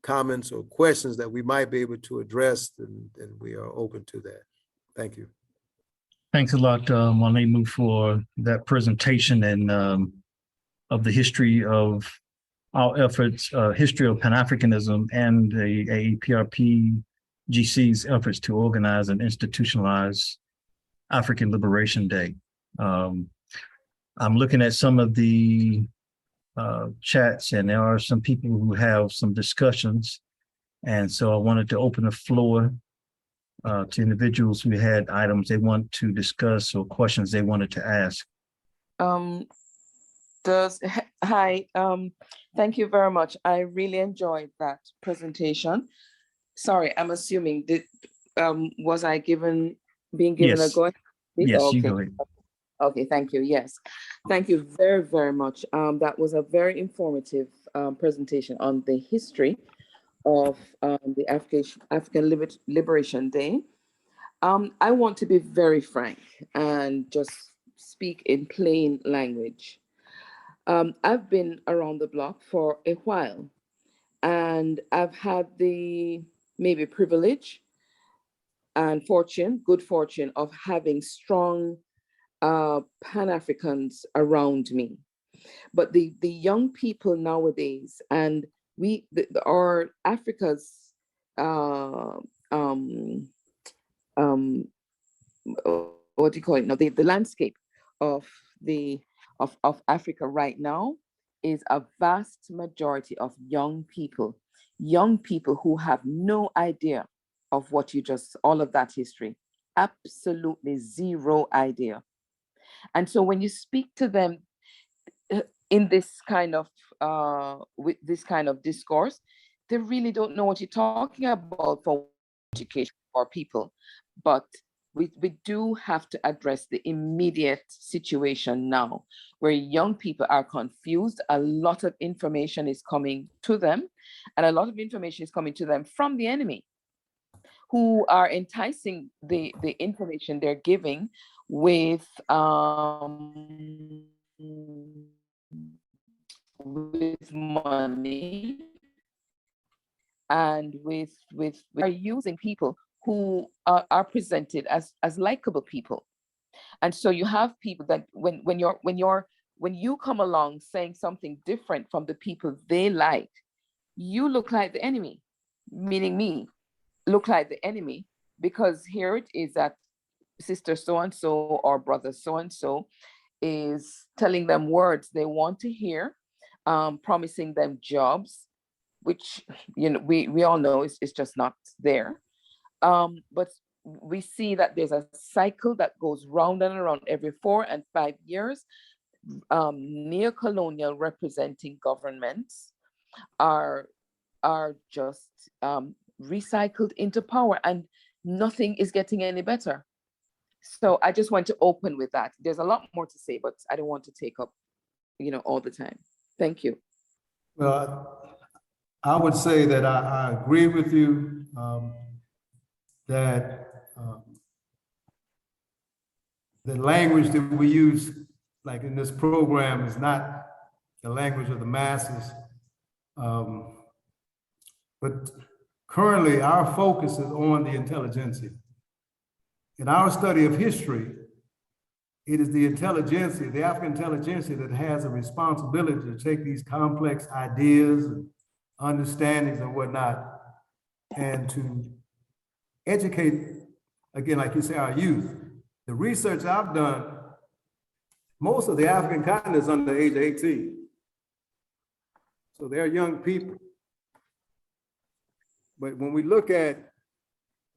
comments or questions that we might be able to address, then we are open to that. Thank you. Thanks a lot, Mwalimu, for that presentation and of the history of our efforts, history of Pan-Africanism and the A-APRP-GC's efforts to organize and institutionalize African Liberation Day. I'm looking at some of the chats, and there are some people who have some discussions. And so I wanted to open the floor to individuals who had items they want to discuss or questions they wanted to ask. Hi, thank you very much. I really enjoyed that presentation. Sorry, I'm assuming that was I being given Yes. a go? Yes, okay. you go ahead. Okay, thank you. Yes, thank you very, very much. That was a very informative presentation on the history of the African Liberation Day. I want to be very frank and just speak in plain language. I've been around the block for a while, and I've had the maybe privilege and good fortune of having strong Pan-Africans around me. But the young people nowadays, and our Africa's what do you call it? No, the landscape of Africa right now is a vast majority of young people who have no idea of what you just, all of that history, absolutely zero idea. And so when you speak to them in this kind of with this kind of discourse, they really don't know what you're talking about for education for people. But we do have to address the immediate situation now, where young people are confused. A lot of information is coming to them, and a lot of information is coming to them from the enemy, who are enticing the information they're giving with money, and with are using people who are presented as likable people. And so you have people that when you come along saying something different from the people they like, you look like the enemy, meaning me look like the enemy, because here it is that sister so-and-so or brother so-and-so is telling them words they want to hear, promising them jobs, which, you know, we all know it's just not there. But we see that there's a cycle that goes round and around every 4 and 5 years. Neocolonial representing governments are just recycled into power, and nothing is getting any better. So I just want to open with that. There's a lot more to say, but I don't want to take up, you know, all the time. Thank you. Well, I would say that I agree with you that the language that we use, like in this program, is not the language of the masses. But currently, our focus is on the intelligentsia. In our study of history, it is the intelligentsia, the African intelligentsia, that has a responsibility to take these complex ideas and understandings and whatnot, and to educate, again, like you say, our youth. The research I've done, most of the African continent is under the age of 18. So they're young people. But when we look at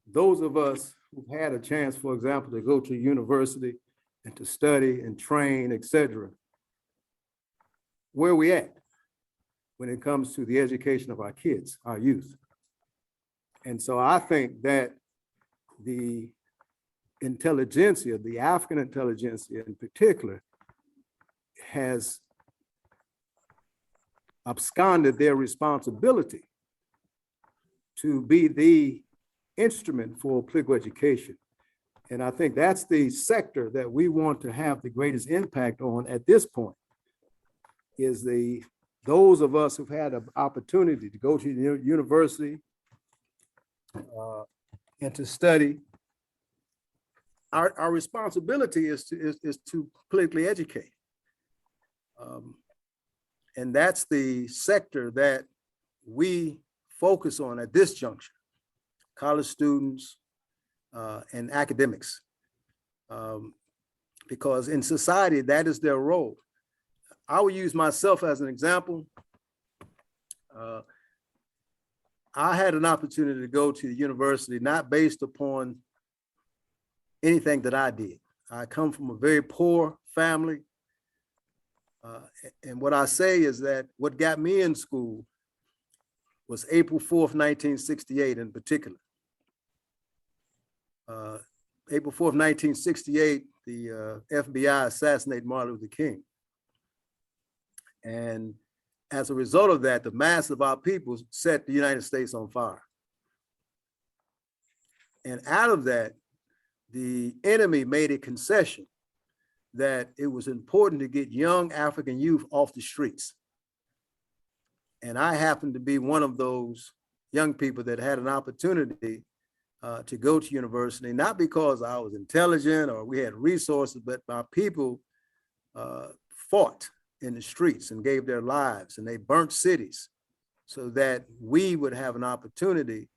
those of us who've had a chance, for example, to go to university and to study and train, etc., where are we at when it comes to the education of our kids, our youth? And so I think that the intelligentsia, the African intelligentsia in particular, has absconded their responsibility to be the instrument for political education. And I think that's the sector that we want to have the greatest impact on at this point, is those of us who've had an opportunity to go to the university and to study. Our responsibility is to politically educate. And that's the sector that we focus on at this juncture: college students and academics. Because in society, that is their role. I will use myself as an example. I had an opportunity to go to the university, not based upon anything that I did. I come from a very poor family. And what I say is that what got me in school was April 4th, 1968 in particular. April 4th, 1968, the FBI assassinated Martin Luther King. And as a result of that, the mass of our people set the United States on fire. And out of that, the enemy made a concession that it was important to get young African youth off the streets. And I happened to be one of those young people that had an opportunity to go to university, not because I was intelligent or we had resources, but my people fought in the streets and gave their lives, and they burnt cities so that we would have an opportunity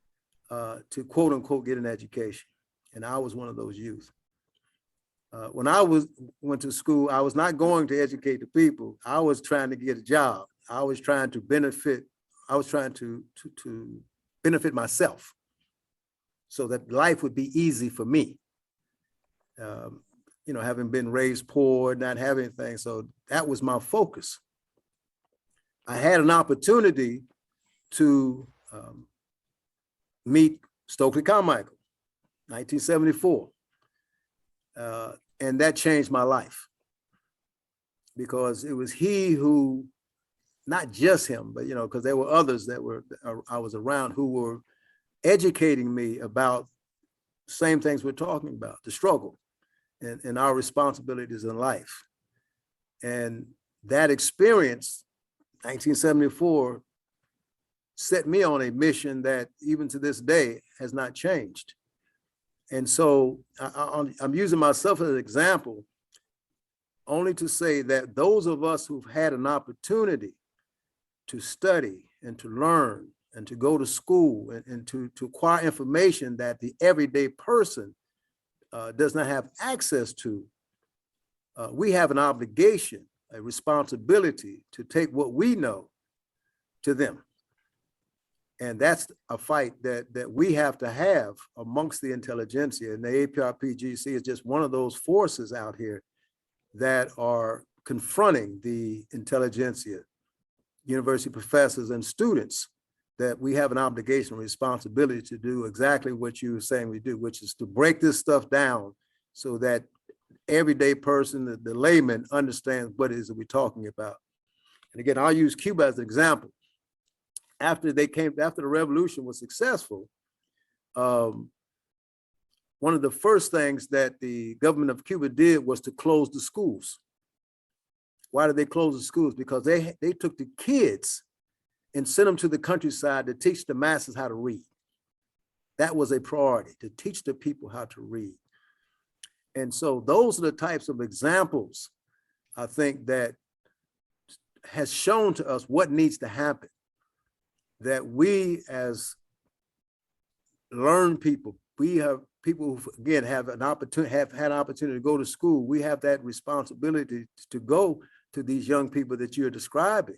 to quote unquote get an education. And I was one of those youth. When I went to school, I was not going to educate the people. I was trying to get a job. I was trying to benefit. I was trying to benefit myself so that life would be easy for me. You know, having been raised poor, not having anything. So that was my focus. I had an opportunity to meet Stokely Carmichael, 1974. And that changed my life because it was he who, not just him, but, you know, because there were others that I was around who were educating me about same things we're talking about, the struggle and our responsibilities in life. And that experience, 1974, set me on a mission that even to this day has not changed. And so I'm using myself as an example only to say that those of us who've had an opportunity to study and to learn and to go to school and to acquire information that the everyday person does not have access to, we have an obligation, a responsibility to take what we know to them. And that's a fight that we have to have amongst the intelligentsia. And the A-APRP-GC is just one of those forces out here that are confronting the intelligentsia, university professors and students, that we have an obligation and responsibility to do exactly what you were saying we do, which is to break this stuff down so that everyday person, the layman, understands what it is that we're talking about. And again, I'll use Cuba as an example. After the revolution was successful, one of the first things that the government of Cuba did was to close the schools. Why did they close the schools? Because they took the kids and sent them to the countryside to teach the masses how to read. That was a priority, to teach the people how to read. And so those are the types of examples, I think, that has shown to us what needs to happen. That we as learned people, we have people who, again, have had an opportunity to go to school. We have that responsibility to go to these young people that you're describing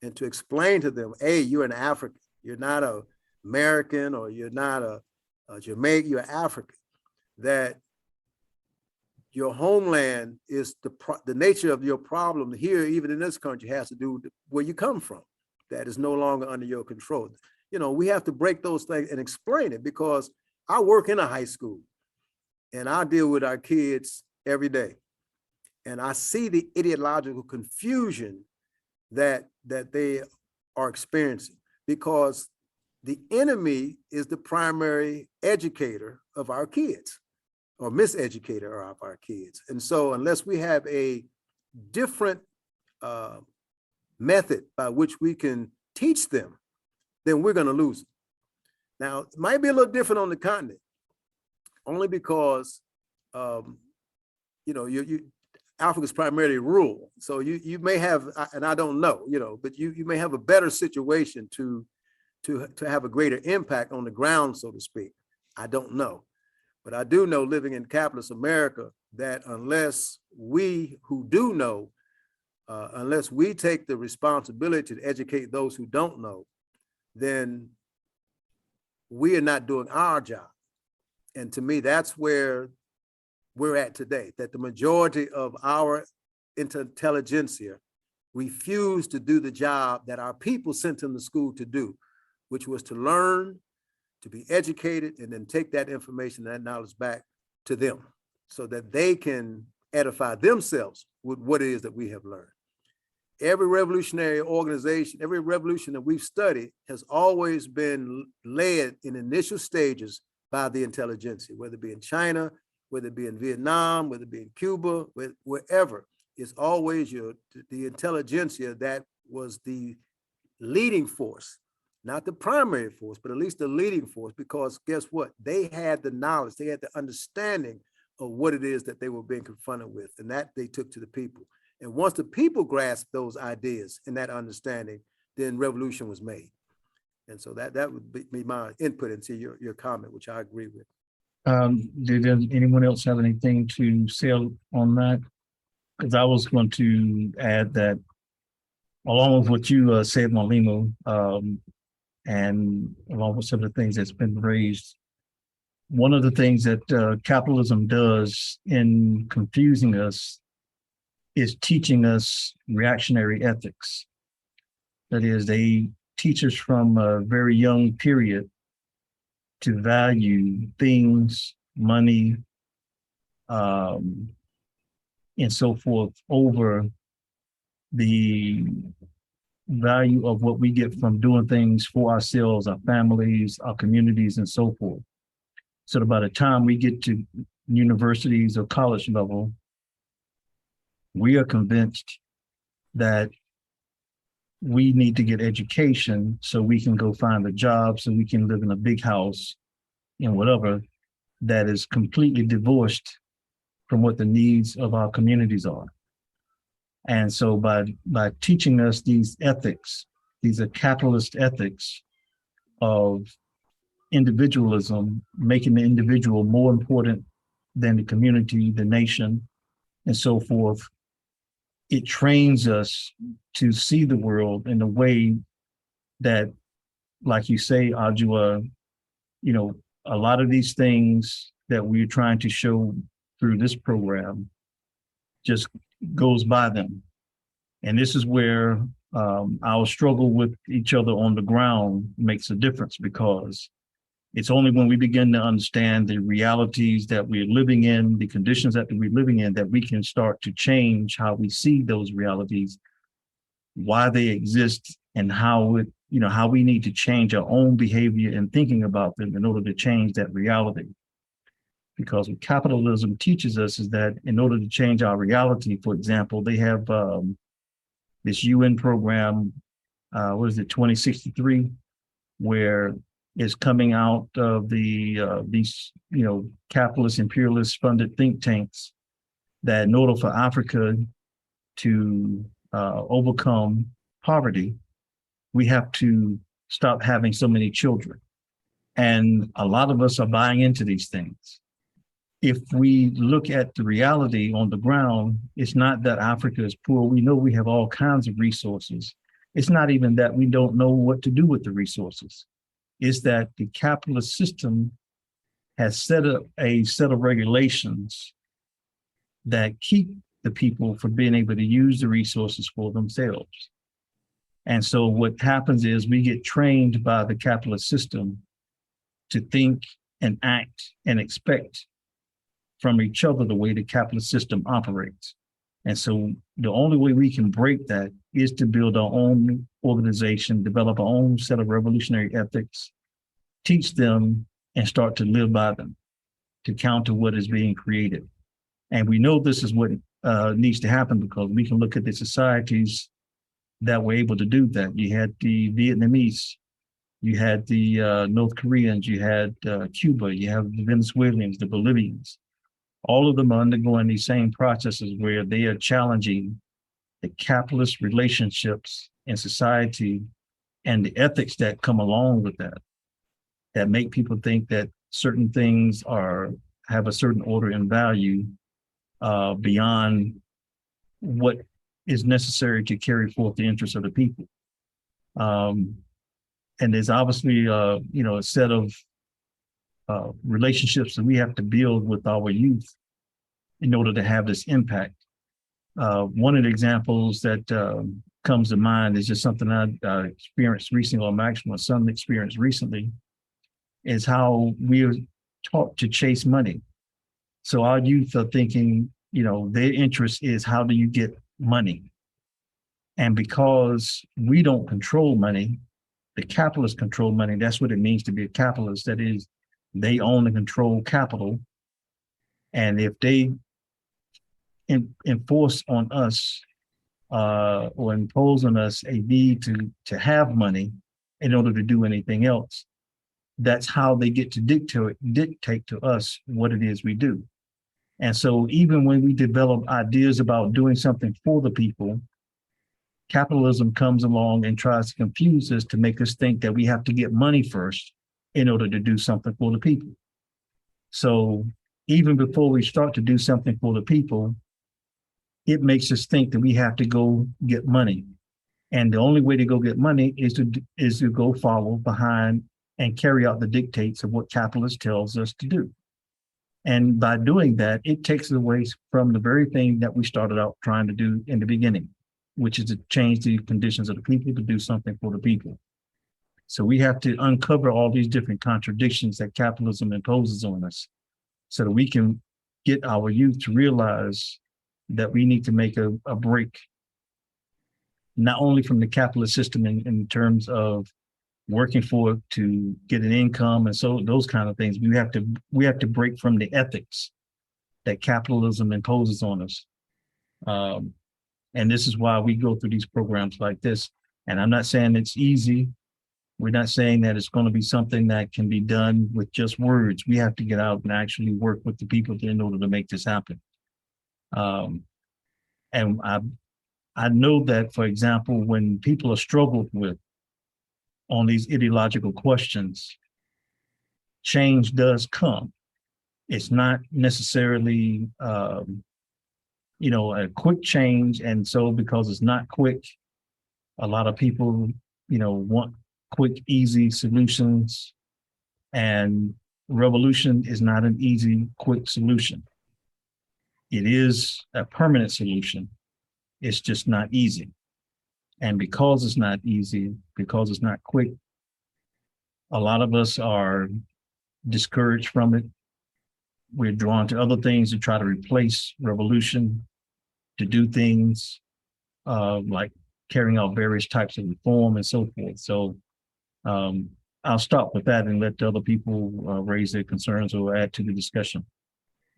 and to explain to them, hey, you're an African. You're not an American or you're not a Jamaican, you're African. That your homeland is the nature of your problem here, even in this country, has to do with where you come from. That is no longer under your control. You know, we have to break those things and explain it, because I work in a high school and I deal with our kids every day. And I see the ideological confusion that they are experiencing, because the enemy is the primary educator of our kids, or miseducator of our kids. And so unless we have a different method by which we can teach them, then we're going to lose it. Now, it might be a little different on the continent, only because, you know, Africa's primarily rural. So you may have, and I don't know, you know, but you may have a better situation to have a greater impact on the ground, so to speak. I don't know. But I do know, living in capitalist America, that unless we who do know, unless we take the responsibility to educate those who don't know, then we are not doing our job. And to me, that's where we're at today, that the majority of our intelligentsia refuse to do the job that our people sent them to school to do, which was to learn, to be educated, and then take that information, that knowledge back to them so that they can edify themselves with what it is that we have learned. Every revolutionary organization, every revolution that we've studied has always been led in initial stages by the intelligentsia, whether it be in China, whether it be in Vietnam, whether it be in Cuba, wherever. It's always the intelligentsia that was the leading force, not the primary force, but at least the leading force, because guess what? They had the knowledge, they had the understanding of what it is that they were being confronted with, and that they took to the people. And once the people grasped those ideas and that understanding, then revolution was made. And so that would be my input into your comment, which I agree with. Did anyone else have anything to say on that? Because I was going to add that along with what you said, Mwalimu, and along with some of the things that's been raised, one of the things that capitalism does in confusing us is teaching us reactionary ethics. That is, they teach us from a very young period to value things, money, and so forth over the value of what we get from doing things for ourselves, our families, our communities, and so forth. So that by the time we get to universities or college level, we are convinced that we need to get education so we can go find a job, so we can live in a big house and whatever, that is completely divorced from what the needs of our communities are. And so by teaching us these ethics, these are capitalist ethics of individualism, making the individual more important than the community, the nation, and so forth, it trains us to see the world in a way that, like you say, Ajua, you know, a lot of these things that we're trying to show through this program just goes by them. And this is where our struggle with each other on the ground makes a difference, because it's only when we begin to understand the realities that we're living in, the conditions that we're living in, that we can start to change how we see those realities, why they exist, and how it, you know, how we need to change our own behavior and thinking about them in order to change that reality. Because what capitalism teaches us is that in order to change our reality, for example, they have this UN program, what is it, 2063, where it's coming out of these, you know, capitalist, imperialist funded think tanks, that in order for Africa to overcome poverty, we have to stop having so many children. And a lot of us are buying into these things. If we look at the reality on the ground, it's not that Africa is poor. We know we have all kinds of resources. It's not even that we don't know what to do with the resources. It's that the capitalist system has set up a set of regulations that keep the people from being able to use the resources for themselves. And so what happens is we get trained by the capitalist system to think and act and expect from each other the way the capitalist system operates. And so the only way we can break that is to build our own organization, develop our own set of revolutionary ethics, teach them, and start to live by them to counter what is being created. And we know this is what needs to happen, because we can look at the societies that were able to do that. You had the Vietnamese, you had the North Koreans, you had Cuba, you have the Venezuelans, the Bolivians. All of them are undergoing these same processes where they are challenging the capitalist relationships in society and the ethics that come along with that, that make people think that certain things have a certain order and value beyond what is necessary to carry forth the interests of the people. And there's obviously, you know, a set of relationships that we have to build with our youth in order to have this impact. One of the examples that comes to mind is just something I experienced recently, or my son experienced recently, is how we are taught to chase money. So our youth are thinking, you know, their interest is, how do you get money? And because we don't control money, the capitalists control money. That's what it means to be a capitalist. That is, they own and control capital. And if they enforce on us or impose on us a need to have money in order to do anything else, that's how they get to dictate to us what it is we do. And so even when we develop ideas about doing something for the people, capitalism comes along and tries to confuse us to make us think that we have to get money first in order to do something for the people. So even before we start to do something for the people, it makes us think that we have to go get money. And the only way to go get money is to go follow behind and carry out the dictates of what capitalism tells us to do. And by doing that, it takes us away from the very thing that we started out trying to do in the beginning, which is to change the conditions of the people, to do something for the people. So we have to uncover all these different contradictions that capitalism imposes on us so that we can get our youth to realize that we need to make a break, not only from the capitalist system in terms of working for it to get an income and so those kind of things. We have to break from the ethics that capitalism imposes on us. And this is why we go through these programs like this. And I'm not saying it's easy. We're not saying that it's going to be something that can be done with just words. We have to get out and actually work with the people in order to make this happen. And I know that, for example, when people are struggled with on these ideological questions, change does come. It's not necessarily, a quick change. And so because it's not quick, a lot of people, want quick, easy solutions. And revolution is not an easy, quick solution. It is a permanent solution. It's just not easy. And because it's not easy, because it's not quick, a lot of us are discouraged from it. We're drawn to other things to try to replace revolution, to do things like carrying out various types of reform and so forth. So I'll stop with that and let the other people raise their concerns or add to the discussion.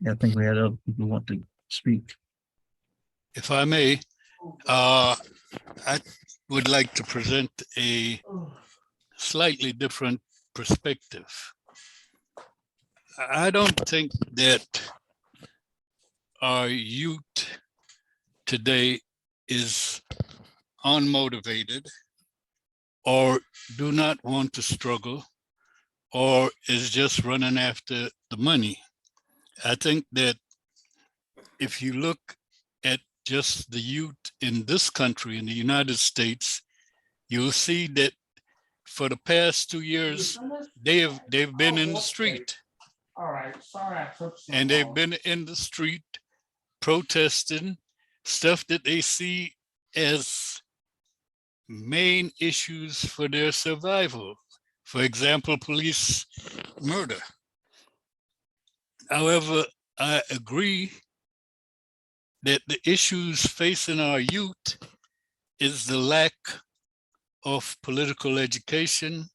I think we had other people who want to speak. If I may, I would like to present a slightly different perspective. I don't think that our youth today is unmotivated or do not want to struggle or is just running after the money. I think that if you look at just the youth in this country, in the United States, you'll see that for the past 2 years, they've been in the street. All right, sorry. And they've been in the street protesting stuff that they see as main issues for their survival. For example, police murder. However, I agree that the issues facing our youth is the lack of political education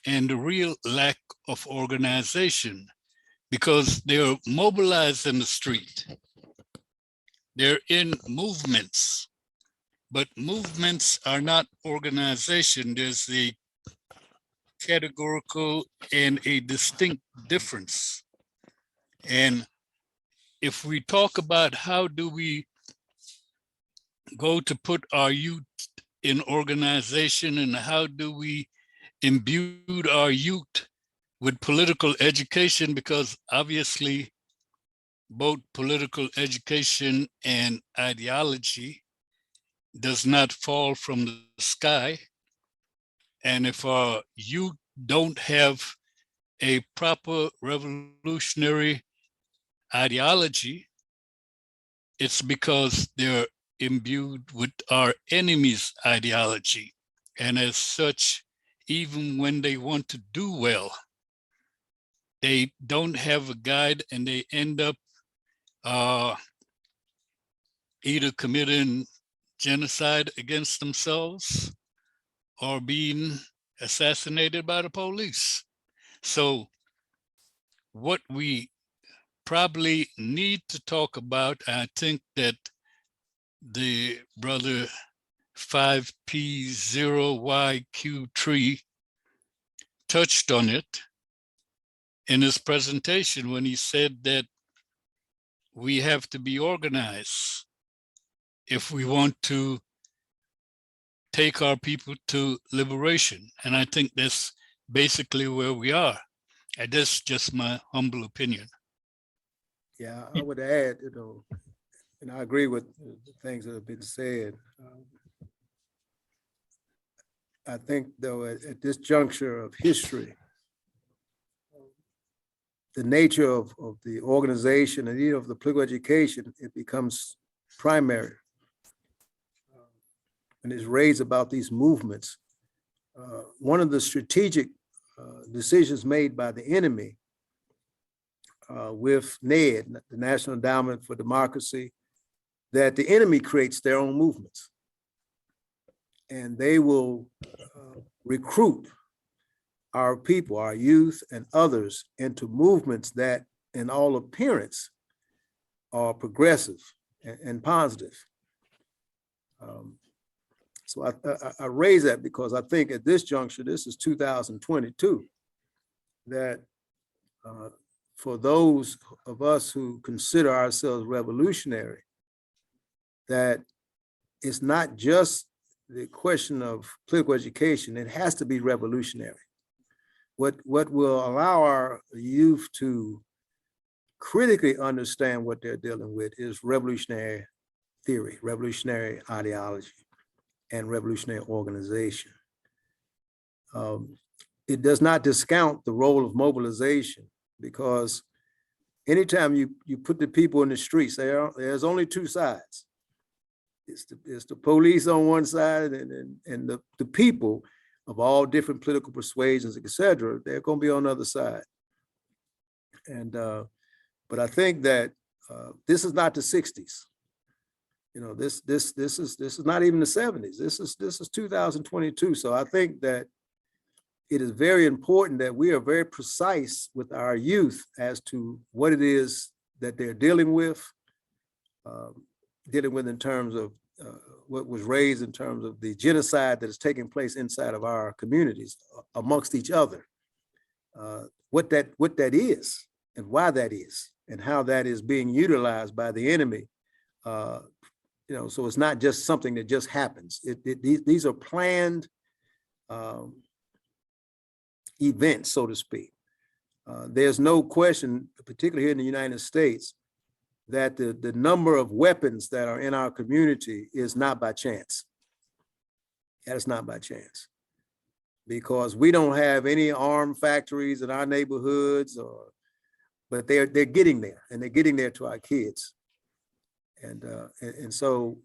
and the real lack of organization, because they're mobilized in the street. They're in movements, but movements are not organization. There's a categorical and a distinct difference. And if we talk about how do we go to put our youth in organization and how do we imbue our youth with political education, because obviously both political education and ideology does not fall from the sky. And if our youth don't have a proper revolutionary ideology, it's because they're imbued with our enemy's ideology. And as such, even when they want to do well, they don't have a guide and they end up either committing genocide against themselves or being assassinated by the police. So what we probably need to talk about, I think that the brother 5P0YQ3 touched on it in his presentation when he said that we have to be organized if we want to take our people to liberation. And I think that's basically where we are. And that's just my humble opinion. Yeah, I would add, and I agree with the things that have been said. I think, though, at this juncture of history, the nature of the organization and even of the political education, it becomes primary. And it's raised about these movements. One of the strategic decisions made by the enemy with NED, the National Endowment for Democracy, that the enemy creates their own movements. And they will recruit our people, our youth and others into movements that in all appearance are progressive and positive. So I raise that because I think at this juncture, this is 2022, that for those of us who consider ourselves revolutionary, that it's not just the question of political education, it has to be revolutionary. What will allow our youth to critically understand what they're dealing with is revolutionary theory, revolutionary ideology, and revolutionary organization. It does not discount the role of mobilization, because anytime you put the people in the streets, there's only two sides. It's the police on one side and the people of all different political persuasions, et cetera, they're going to be on the other side. And but I think that this is not the 60s. This is not even the 70s. This is 2022. So I think that it is very important that we are very precise with our youth as to what it is that they're dealing with in terms of what was raised in terms of the genocide that is taking place inside of our communities amongst each other, what that is and why that is and how that is being utilized by the enemy. So it's not just something that just happens. These are planned events, so to speak. There's no question, particularly here in the United States, that the number of weapons that are in our community is not by chance. That is not by chance, because we don't have any armed factories in our neighborhoods, but they're getting there, and they're getting there to our kids. And so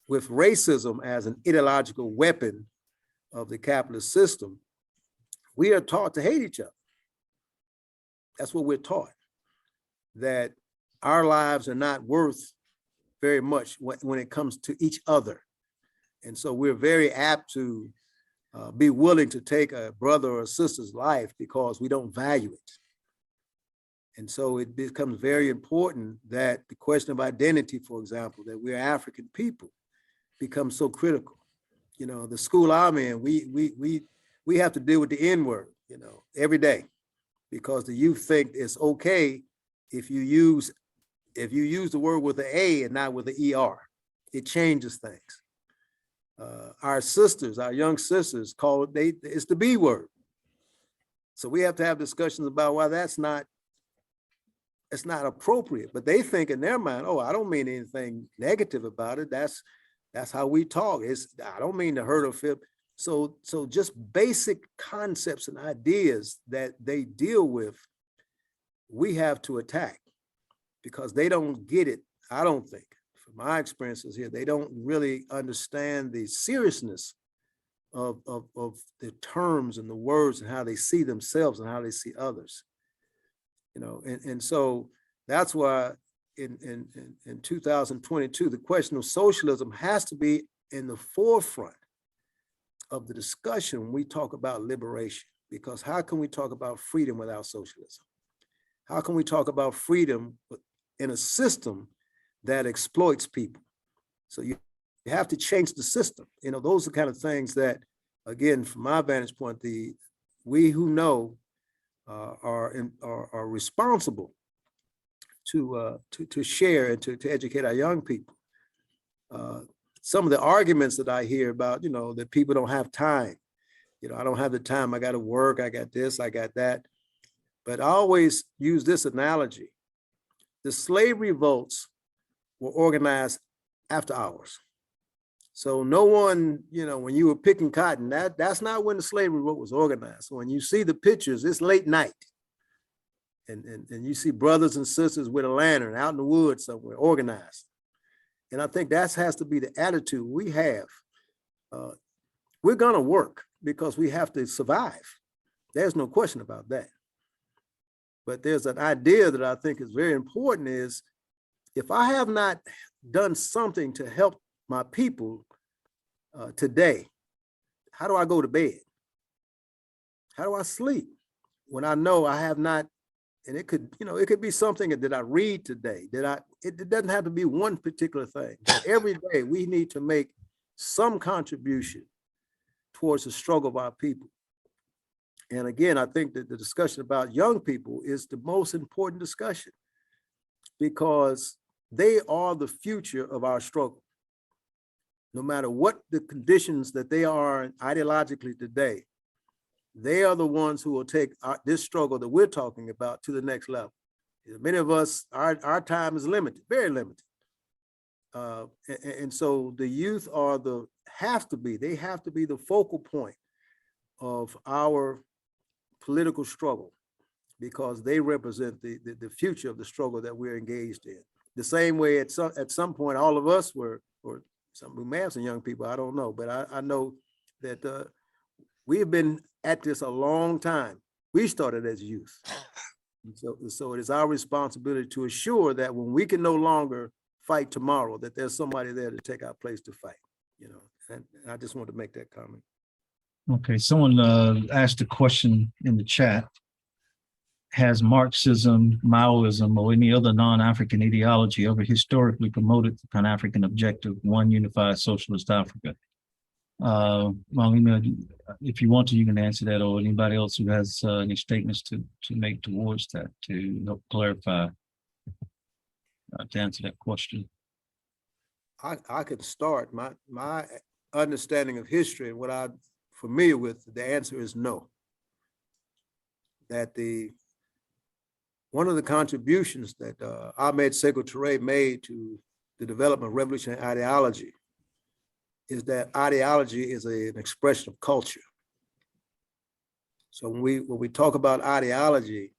with racism as an ideological weapon of the capitalist system, we are taught to hate each other. That's what we're taught, that our lives are not worth very much when it comes to each other. And so we're very apt to be willing to take a brother or a sister's life because we don't value it. And so it becomes very important that the question of identity, for example, that we're African people, becomes so critical. The school I'm in, we have to deal with the N-word, every day, because the youth think it's okay if you use the word with an A and not with an ER. It changes things. Our young sisters call it's the B word. So we have to have discussions about why it's not appropriate, but they think in their mind, oh, I don't mean anything negative about it. That's how we talk. I don't mean to hurt or fib. So just basic concepts and ideas that they deal with, we have to attack, because they don't get it. I don't think, from my experiences here, they don't really understand the seriousness of the terms and the words and how they see themselves and how they see others. And so that's why in 2022, the question of socialism has to be in the forefront of the discussion when we talk about liberation, because how can we talk about freedom without socialism? How can we talk about freedom in a system that exploits people? So you have to change the system. Those are the kind of things that, again, from my vantage point, we who know are responsible to share and to educate our young people. Some of the arguments that I hear about, that people don't have time. I don't have the time. I got to work. I got this. I got that. But I always use this analogy. The slave revolts were organized after hours. So no one, when you were picking cotton, that's not when the slave revolt was organized. So when you see the pictures, it's late night. And you see brothers and sisters with a lantern out in the woods somewhere, organized. And I think that has to be the attitude we have. We're gonna work because we have to survive. There's no question about that. But there's an idea that I think is very important is, if I have not done something to help my people today, how do I go to bed? How do I sleep when I know I have not? And it could, it could be something that I read today, it doesn't have to be one particular thing. But every day we need to make some contribution towards the struggle of our people. And again, I think that the discussion about young people is the most important discussion, because they are the future of our struggle. No matter what the conditions that they are in ideologically today, they are the ones who will take this struggle that we're talking about to the next level. Many of us, our time is limited, very limited. And so the youth have to be the focal point of our political struggle, because they represent the future of the struggle that we're engaged in. The same way at some point, all of us were, or we may have some young people, I don't know, but I know that we have been at this a long time. We started as youth. And so it is our responsibility to assure that when we can no longer fight tomorrow, that there's somebody there to take our place to fight, and I just want to make that comment. Okay, someone asked a question in the chat. Has Marxism, Maoism, or any other non-African ideology ever historically promoted the Pan-African objective, one unified socialist Africa? Mwalimu, if you want to, you can answer that, or anybody else who has any statements to make towards that, to help clarify, to answer that question. I could start. My understanding of history and what I'm familiar with, the answer is no. That one of the contributions that Ahmed Sekou Touré made to the development of revolutionary ideology is that ideology is an expression of culture. So when we talk about ideology,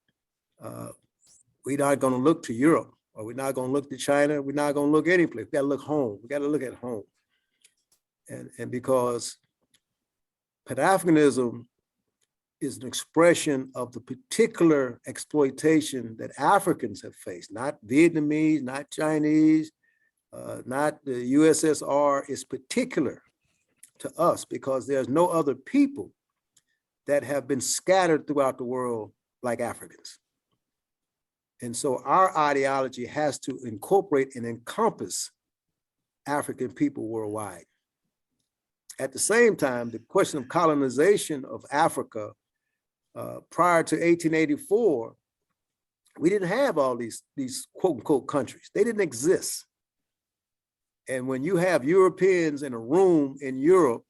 we're not going to look to Europe, or we're not going to look to China. We're not going to look any place. We got to look home. We got to look at home. And because Pan-Africanism is an expression of the particular exploitation that Africans have faced, not Vietnamese, not Chinese, not the USSR. Is particular to us because there's no other people that have been scattered throughout the world like Africans. And so our ideology has to incorporate and encompass African people worldwide. At the same time, the question of colonization of Africa prior to 1884, we didn't have all these quote unquote countries. They didn't exist. And when you have Europeans in a room in Europe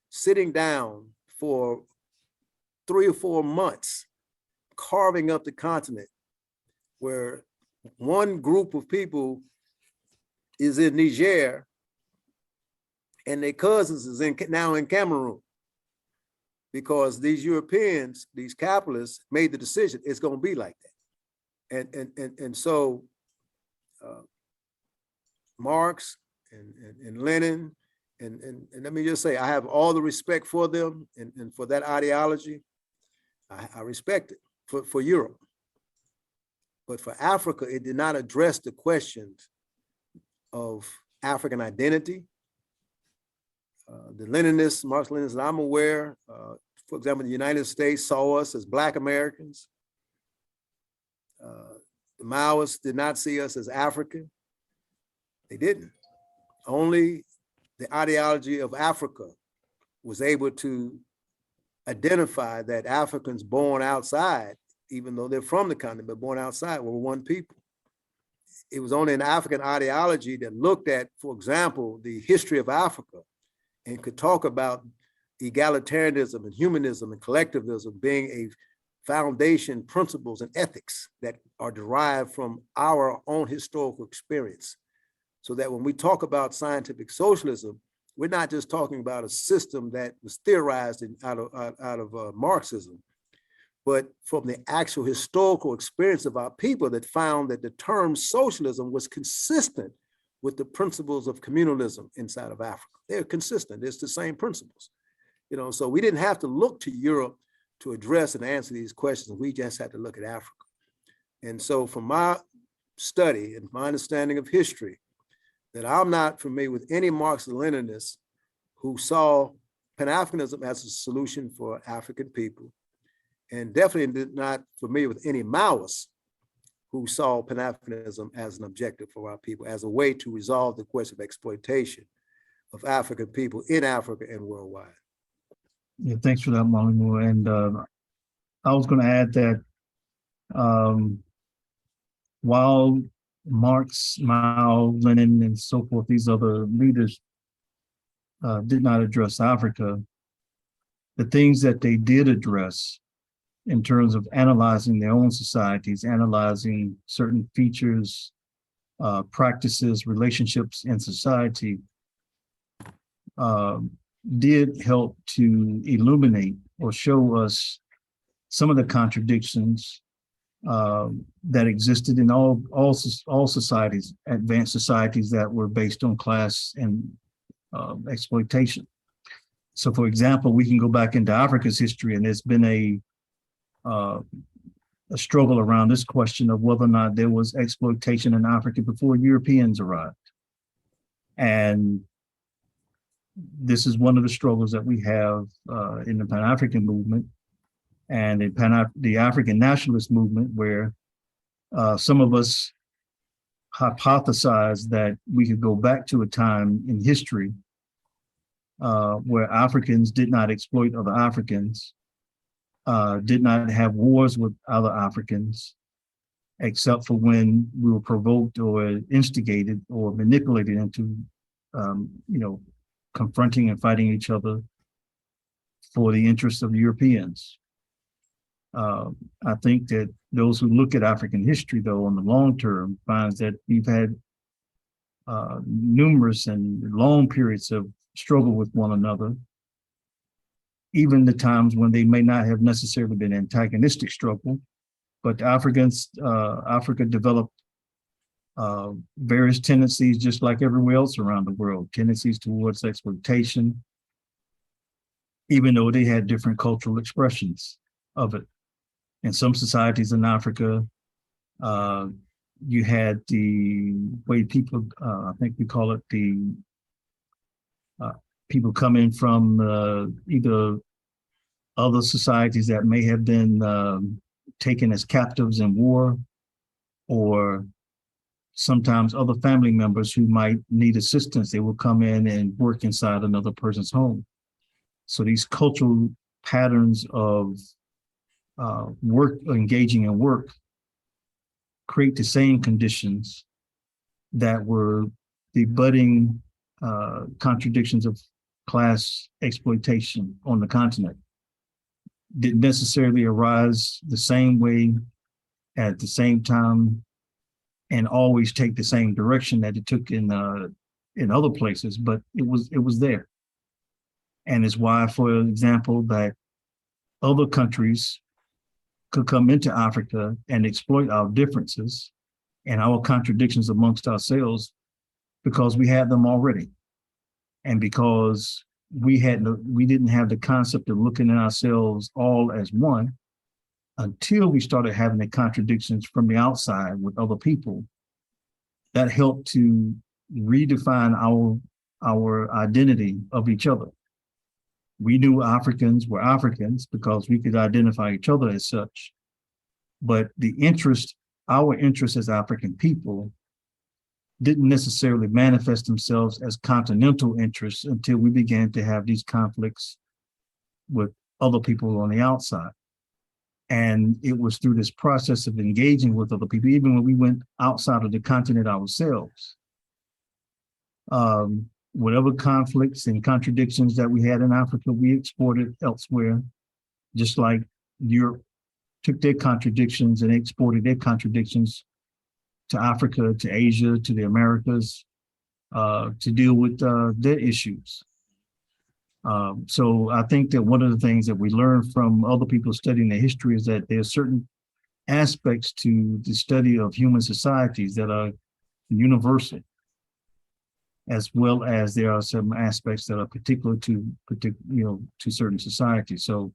sitting down for 3 or 4 months, carving up the continent, where one group of people is in Niger and their cousins is now in Cameroon, because these Europeans, these capitalists, made the decision it's going to be like that. And so Marx and Lenin, and let me just say, I have all the respect for them and for that ideology. I respect it for Europe. But for Africa, it did not address the questions of African identity. The Leninists, Marx-Leninists that I'm aware, for example, the United States saw us as Black Americans. The Maoists did not see us as African. They didn't. Only the ideology of Africa was able to identify that Africans born outside, even though they're from the continent, but born outside, were one people. it was only an African ideology that looked at, for example, the history of Africa and could talk about egalitarianism and humanism and collectivism being a foundation principles and ethics that are derived from our own historical experience. So that when we talk about scientific socialism, we're not just talking about a system that was theorized out of Marxism, but from the actual historical experience of our people that found that the term socialism was consistent with the principles of communalism inside of Africa. They're consistent, it's the same principles. You know, so we didn't have to look to Europe to address and answer these questions. We just had to look at Africa. And so from my study and my understanding of history, that I'm not familiar with any Marxist-Leninists who saw Pan-Africanism as a solution for African people, and definitely not familiar with any Maoists who saw Pan-Africanism as an objective for our people, as a way to resolve the question of exploitation of African people in Africa and worldwide. Yeah, thanks for that, Mwalimu. And I was going to add that while Marx, Mao, Lenin, and so forth, these other leaders did not address Africa, the things that they did address in terms of analyzing their own societies, analyzing certain features, practices, relationships in society, did help to illuminate or show us some of the contradictions that existed in all societies, advanced societies that were based on class and exploitation. So, for example, we can go back into Africa's history, and there's been a struggle around this question of whether or not there was exploitation in Africa before Europeans arrived. And this is one of the struggles that we have in the Pan-African movement and in the African nationalist movement, where some of us hypothesize that we could go back to a time in history where Africans did not exploit other Africans, did not have wars with other Africans, except for when we were provoked or instigated or manipulated into, confronting and fighting each other for the interests of Europeans. I think that those who look at African history, though, on the long term, finds that we've had numerous and long periods of struggle with one another, even the times when they may not have necessarily been antagonistic struggle, but Africa developed various tendencies, just like everywhere else around the world, tendencies towards exploitation, even though they had different cultural expressions of it. In some societies in Africa, you had the way people, I think we call it the people coming from either other societies that may have been taken as captives in war, or sometimes other family members who might need assistance. They will come in and work inside another person's home. So these cultural patterns of work, engaging in work, create the same conditions that were the budding contradictions of class exploitation on the continent. Didn't necessarily arise the same way at the same time and always take the same direction that it took in other places, but it was there. And it's why, for example, that other countries could come into Africa and exploit our differences and our contradictions amongst ourselves, because we had them already. And because we didn't have the concept of looking at ourselves all as one until we started having the contradictions from the outside with other people. That helped to redefine our identity of each other. We knew Africans were Africans because we could identify each other as such. But our interest as African people didn't necessarily manifest themselves as continental interests until we began to have these conflicts with other people on the outside. And it was through this process of engaging with other people, even when we went outside of the continent ourselves. Whatever conflicts and contradictions that we had in Africa, we exported elsewhere, just like Europe took their contradictions and exported their contradictions to Africa, to Asia, to the Americas, to deal with their issues. So I think that one of the things that we learn from other people studying the history is that there are certain aspects to the study of human societies that are universal, as well as there are some aspects that are particular to certain societies. So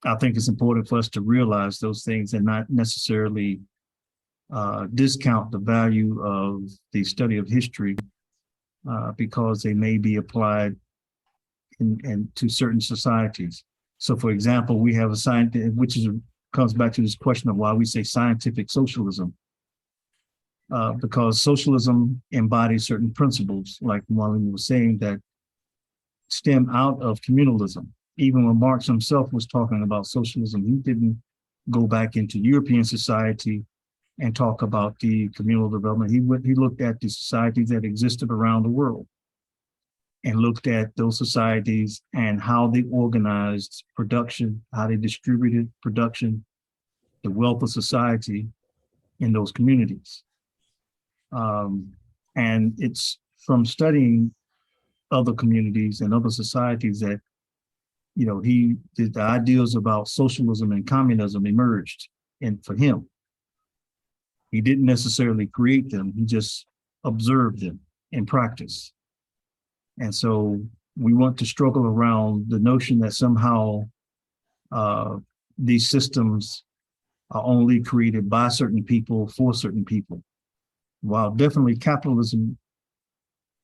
I think it's important for us to realize those things and not necessarily discount the value of the study of history because they may be applied to certain societies. So, for example, we have a scientific, which comes back to this question of why we say scientific socialism, because socialism embodies certain principles, like Mwalimu was saying, that stem out of communalism. Even when Marx himself was talking about socialism, he didn't go back into European society and talk about the communal development. He looked at the societies that existed around the world and looked at those societies and how they organized production, how they distributed production, the wealth of society in those communities. And it's from studying other communities and other societies that, the ideas about socialism and communism emerged. And for him, he didn't necessarily create them, he just observed them in practice. And so we want to struggle around the notion that somehow these systems are only created by certain people for certain people. While definitely capitalism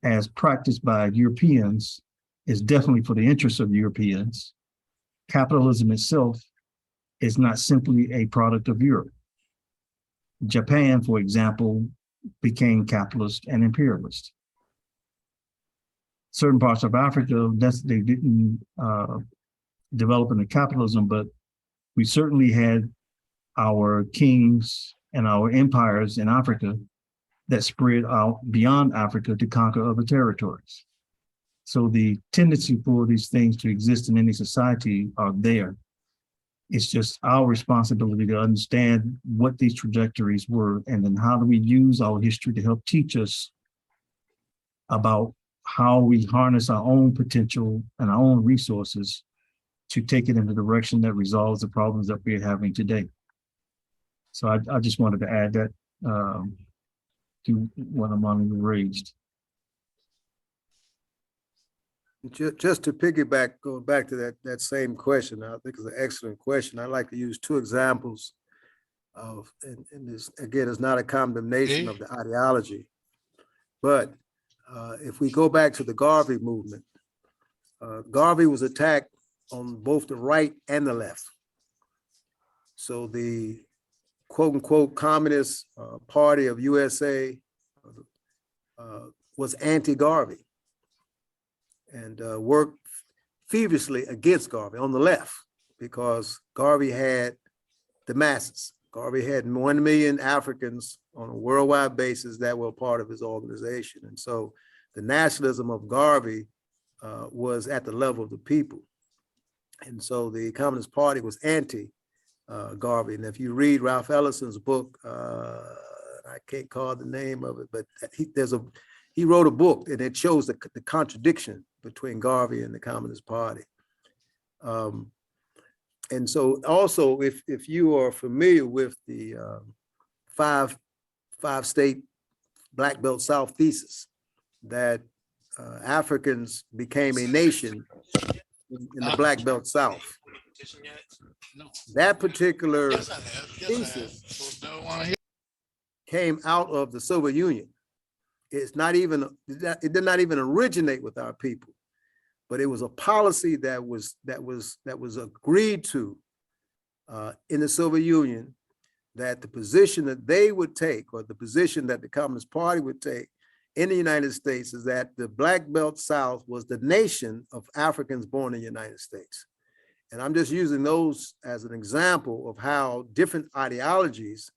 as practiced by Europeans is definitely for the interests of Europeans, capitalism itself is not simply a product of Europe. Japan, for example, became capitalist and imperialist. Certain parts of Africa, they didn't develop into capitalism, but we certainly had our kings and our empires in Africa that spread out beyond Africa to conquer other territories. So the tendency for these things to exist in any society are there. It's just our responsibility to understand what these trajectories were, and then how do we use our history to help teach us about how we harness our own potential and our own resources to take it in the direction that resolves the problems that we're having today. So I just wanted to add that to what Mwalimu raised. Just to piggyback, go back to that same question, I think it's an excellent question. I'd like to use two examples of, and this, again, is not a condemnation of the ideology, but if we go back to the Garvey movement, Garvey was attacked on both the right and the left. So the quote unquote Communist Party of USA was anti-Garvey and worked feverishly against Garvey on the left, because Garvey had the masses. Garvey had 1 million Africans on a worldwide basis that were part of his organization. And so the nationalism of Garvey was at the level of the people. And so the Communist Party was anti-Garvey. And if you read Ralph Ellison's book, I can't call the name of it, but he wrote a book and it shows the contradiction between Garvey and the Communist Party. And so also, if you are familiar with the five state Black Belt South thesis, that Africans became a nation in the Black Belt South. That particular thesis came out of the Soviet Union. It did not even originate with our people, but it was a policy that was agreed to in the Soviet Union, that the position that they would take, or the position that the Communist Party would take in the United States, is that the Black Belt South was the nation of Africans born in the United States. And I'm just using those as an example of how different ideologies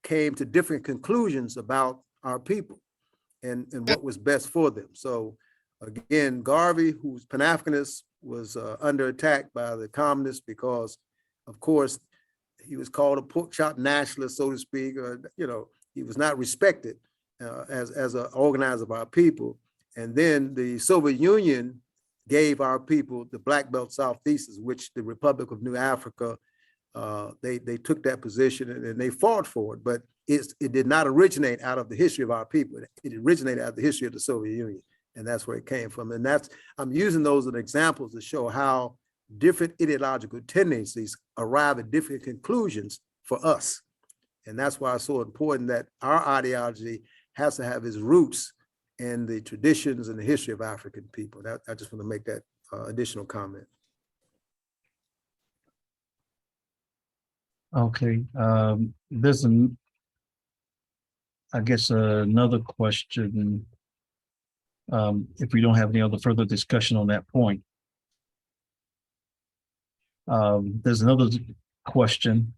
came to different conclusions about our people and what was best for them. So again, Garvey, who's Pan-Africanist, was under attack by the communists because, of course, he was called a pork chop nationalist, so to speak, or, he was not respected as an organizer of our people. And then the Soviet Union gave our people the Black Belt South thesis, which the Republic of New Africa, they took that position and they fought for it, but it did not originate out of the history of our people. It originated out of the history of the Soviet Union, and that's where it came from. And I'm using those as examples to show how different ideological tendencies arrive at different conclusions for us. And that's why it's so important that our ideology has to have its roots in the traditions and the history of African people. I just want to make that additional comment. Okay, there's I guess another question, if we don't have any other further discussion on that point. There's another question.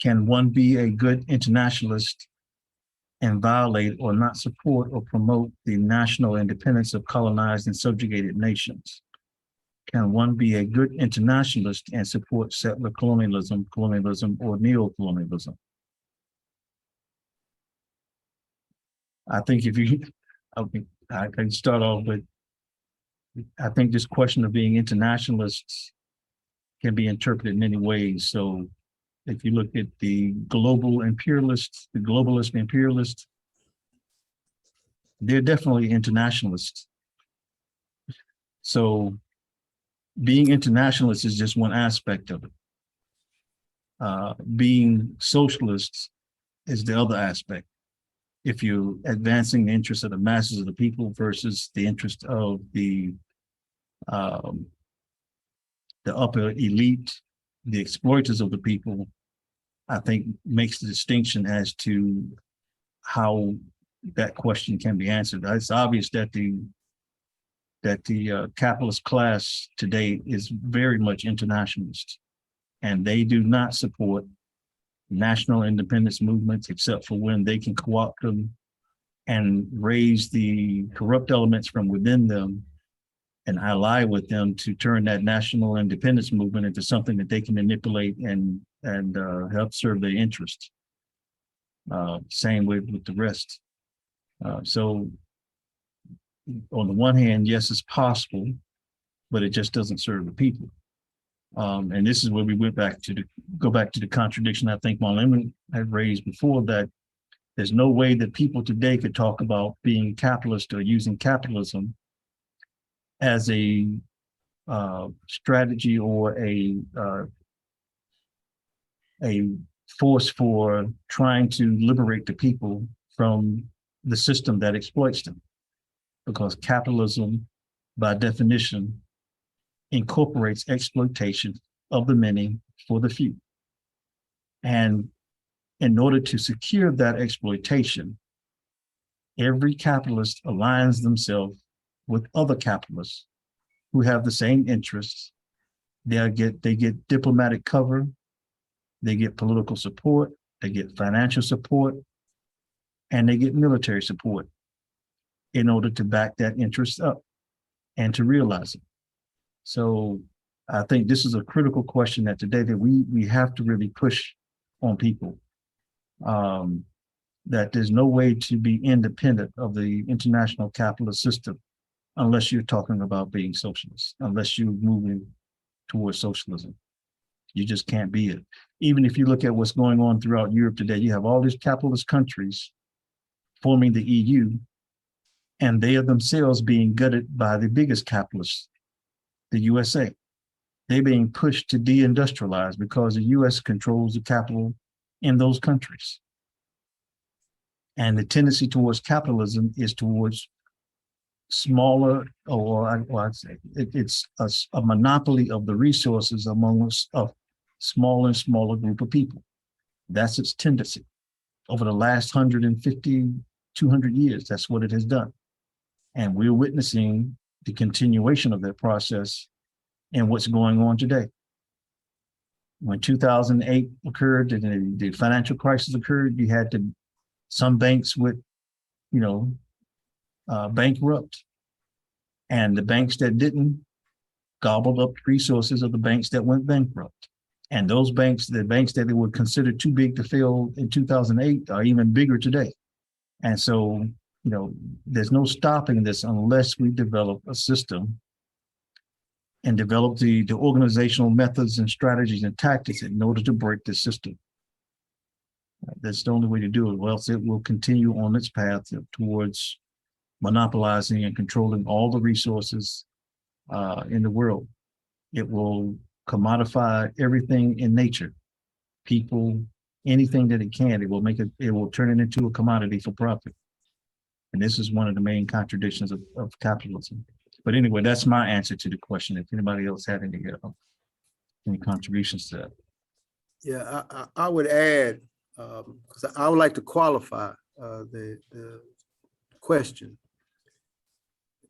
Can one be a good internationalist and violate or not support or promote the national independence of colonized and subjugated nations? Can one be a good internationalist and support settler colonialism, or neocolonialism? I think I can start off with, I think this question of being internationalists can be interpreted in many ways. So if you look at the global imperialists, the globalist imperialists, they're definitely internationalists. So being internationalist is just one aspect of it. Being socialists is the other aspect. If you're advancing the interests of the masses of the people versus the interest of the upper elite, the exploiters of the people, I think makes the distinction as to how that question can be answered. It's obvious that the capitalist class today is very much internationalist, and they do not support national independence movements except for when they can co-opt them and raise the corrupt elements from within them and ally with them to turn that national independence movement into something that they can manipulate and help serve their interests. Same with the rest. So on the one hand, yes, it's possible, but it just doesn't serve the people. And this is where we go back to the contradiction I think Mwalimu had raised before, that there's no way that people today could talk about being capitalist or using capitalism as a strategy or a force for trying to liberate the people from the system that exploits them. Because capitalism, by definition, incorporates exploitation of the many for the few. And in order to secure that exploitation, every capitalist aligns themselves with other capitalists who have the same interests. They get diplomatic cover, they get political support, they get financial support, and they get military support in order to back that interest up and to realize it. So I think this is a critical question that today that we have to really push on people, that there's no way to be independent of the international capitalist system unless you're talking about being socialist, unless you're moving towards socialism. You just can't be it. Even if you look at what's going on throughout Europe today, you have all these capitalist countries forming the EU, and they are themselves being gutted by the biggest capitalists, the USA. They're being pushed to deindustrialize because the US controls the capital in those countries. And the tendency towards capitalism is towards smaller, or I'd say it's a monopoly of the resources among a smaller and smaller group of people. That's its tendency. Over the last 150, 200 years, that's what it has done. And we're witnessing the continuation of that process and what's going on today. When 2008 occurred and the financial crisis occurred, you had some banks would, bankrupt, and the banks that didn't gobbled up resources of the banks that went bankrupt. And those banks, the banks that they were considered too big to fail in 2008 are even bigger today. And so, there's no stopping this unless we develop a system and develop the organizational methods and strategies and tactics in order to break the system. That's the only way to do it, or else it will continue on its path towards monopolizing and controlling all the resources in the world. It will commodify everything in nature, people, anything that it can. It will turn it into a commodity for profit. And this is one of the main contradictions of capitalism. But anyway, that's my answer to the question. If anybody else had any contributions to that. Yeah, I would add, because I would like to qualify the question,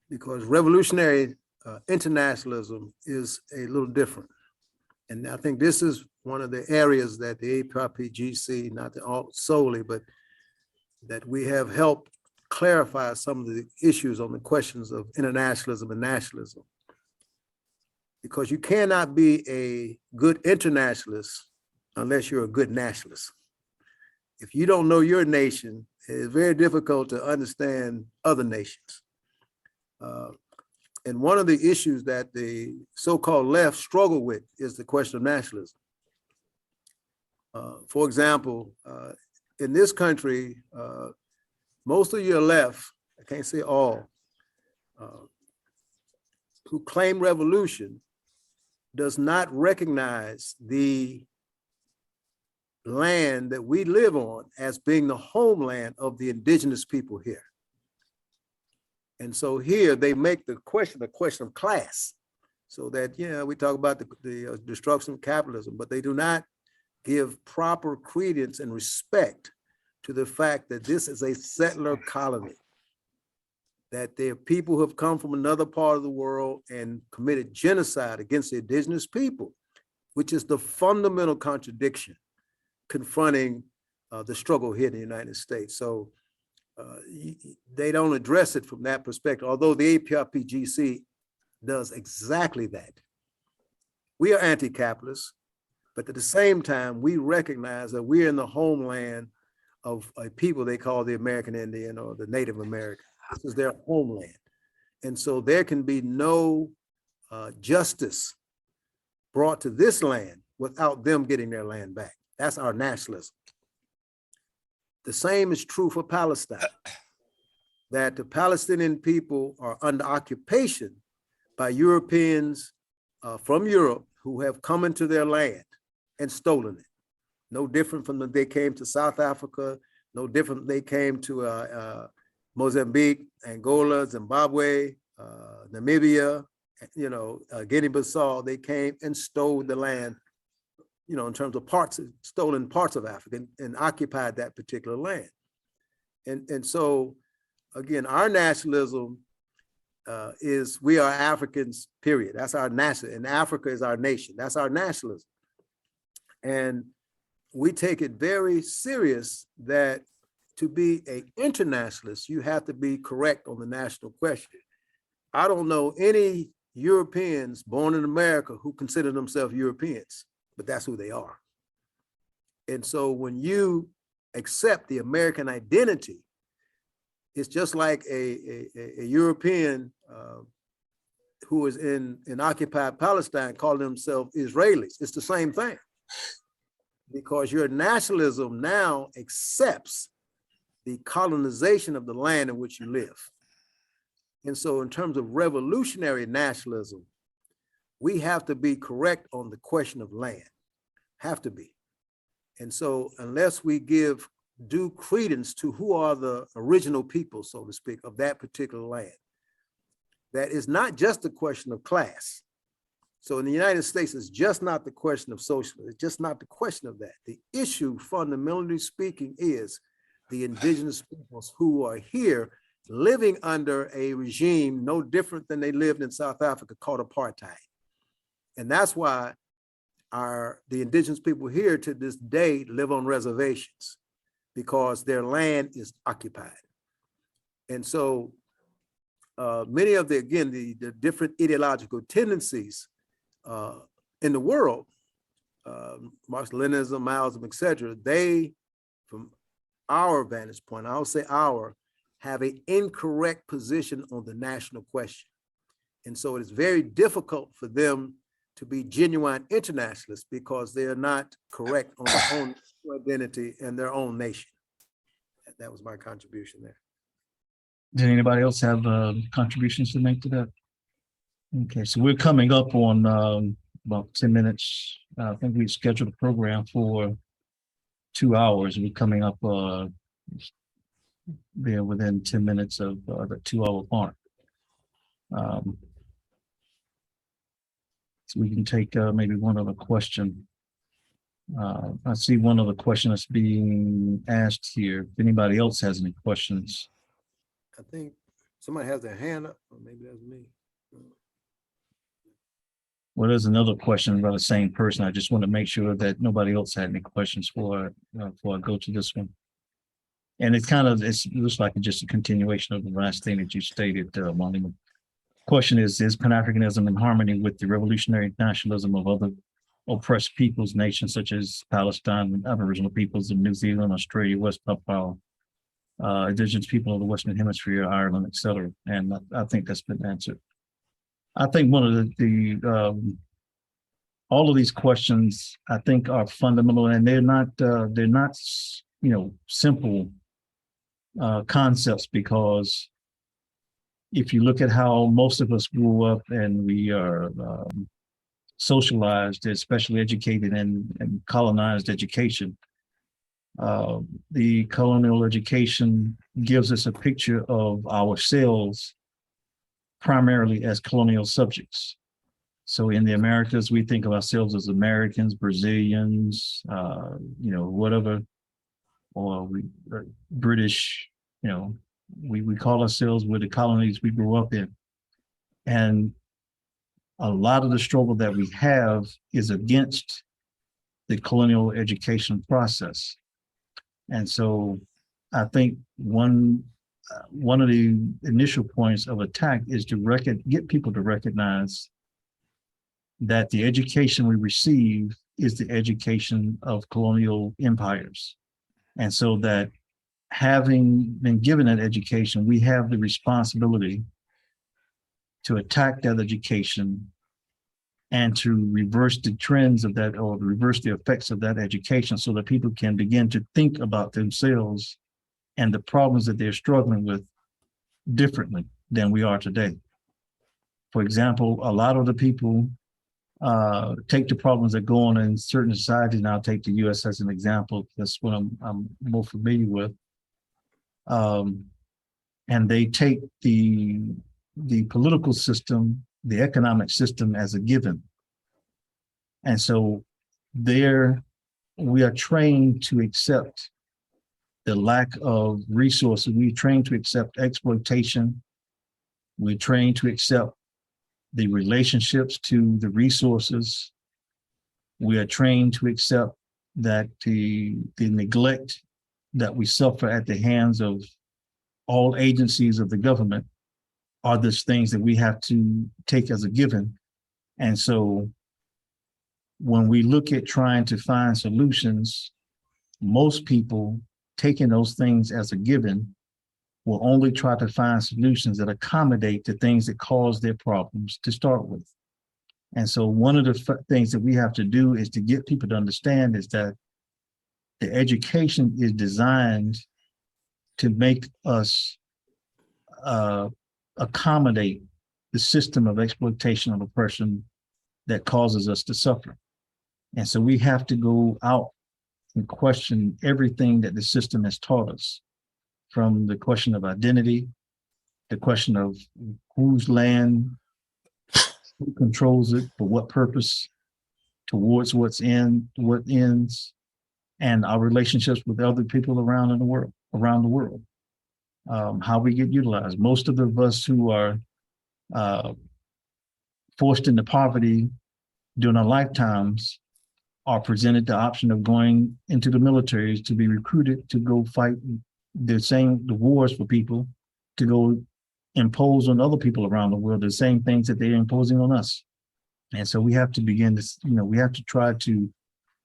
because revolutionary internationalism is a little different. And I think this is one of the areas that the A-APRP-GC, not solely, but that we have helped clarify some of the issues on the questions of internationalism and nationalism. Because you cannot be a good internationalist unless you're a good nationalist. If you don't know your nation, it's very difficult to understand other nations. And one of the issues that the so-called left struggle with is the question of nationalism. For example, in this country, most of your left, I can't say all, who claim revolution does not recognize the land that we live on as being the homeland of the indigenous people here. And so here they make the question a question of class, so that, we talk about the destruction of capitalism, but they do not give proper credence and respect to the fact that this is a settler colony, that there are people who have come from another part of the world and committed genocide against the indigenous people, which is the fundamental contradiction confronting the struggle here in the United States. So they don't address it from that perspective, although the A-APRP-GC does exactly that. We are anti-capitalist, but at the same time, we recognize that we're in the homeland of a people they call the American Indian or the Native American. This is their homeland. And so there can be no justice brought to this land without them getting their land back. That's our nationalism. The same is true for Palestine, that the Palestinian people are under occupation by Europeans from Europe who have come into their land and stolen it. No different from when they came to South Africa, no different they came to Mozambique, Angola, Zimbabwe, Namibia, Guinea-Bissau. They came and stole the land, in terms of stolen parts of Africa and occupied that particular land. And so, again, our nationalism is we are Africans, period. That's our national, and Africa is our nation. That's our nationalism. And we take it very serious that to be an internationalist, you have to be correct on the national question. I don't know any Europeans born in America who consider themselves Europeans, but that's who they are. And so when you accept the American identity, it's just like a European who is in occupied Palestine calling themselves Israelis. It's the same thing, because your nationalism now accepts the colonization of the land in which you live. And so in terms of revolutionary nationalism, we have to be correct on the question of land, have to be. And so unless we give due credence to who are the original people, so to speak, of that particular land, that is not just a question of class. So in the United States, it's just not the question of socialism. It's just not the question of that. The issue, fundamentally speaking, is the indigenous peoples who are here living under a regime no different than they lived in South Africa called apartheid. And that's why the indigenous people here to this day live on reservations, because their land is occupied. And so many of the different ideological tendencies in the world, Marxism, Maoism, et cetera, they, from our vantage point, I'll say have an incorrect position on the national question. And so it is very difficult for them to be genuine internationalists because they are not correct on their own identity and their own nation. That was my contribution there. Did anybody else have contributions to make to that? Okay, so we're coming up on about 10 minutes. I think we scheduled a program for 2 hours. We're coming up there within 10 minutes of the 2-hour mark. So we can take maybe one other question. I see one other question that's being asked here. If anybody else has any questions. I think somebody has their hand up, or maybe that's me. Well, there's another question about the same person. I just want to make sure that nobody else had any questions before I go to this one. And it looks like just a continuation of the last thing that you stated, Mwalimu. Question is Pan-Africanism in harmony with the revolutionary nationalism of other oppressed peoples, nations such as Palestine and Aboriginal peoples in New Zealand, Australia, West Papua, indigenous people of the Western Hemisphere, Ireland, etc. And I think that's been answered. I think one of all of these questions I think are fundamental, and they're not simple concepts, because if you look at how most of us grew up and we are socialized, especially educated and colonized education, the colonial education gives us a picture of ourselves primarily as colonial subjects. So in the Americas, we think of ourselves as Americans, Brazilians, whatever, or British, we call ourselves with the colonies we grew up in. And a lot of the struggle that we have is against the colonial education process. And so I think one of the initial points of attack is to get people to recognize that the education we receive is the education of colonial empires. And so that having been given that education, we have the responsibility to attack that education and to reverse the trends of that, or reverse the effects of that education, so that people can begin to think about themselves and the problems that they're struggling with differently than we are today. For example, a lot of the people take the problems that go on in certain societies, and I'll take the US as an example, that's what I'm more familiar with. And they take the political system, the economic system as a given. And so we are trained to accept the lack of resources. We're trained to accept exploitation. We're trained to accept the relationships to the resources. We are trained to accept that the neglect that we suffer at the hands of all agencies of the government are these things that we have to take as a given. And so when we look at trying to find solutions, most people taking those things as a given will only try to find solutions that accommodate the things that cause their problems to start with. And so one of the things that we have to do is to get people to understand is that the education is designed to make us accommodate the system of exploitation and oppression that causes us to suffer. And so we have to go out and question everything that the system has taught us, from the question of identity, the question of whose land, who controls it, for what purpose, towards what ends, and our relationships with other people around the world. how we get utilized. Most of us who are forced into poverty during our lifetimes are presented the option of going into the militaries to be recruited to go fight the wars for people, to go impose on other people around the world the same things that they're imposing on us. And so we have to begin to, we have to try to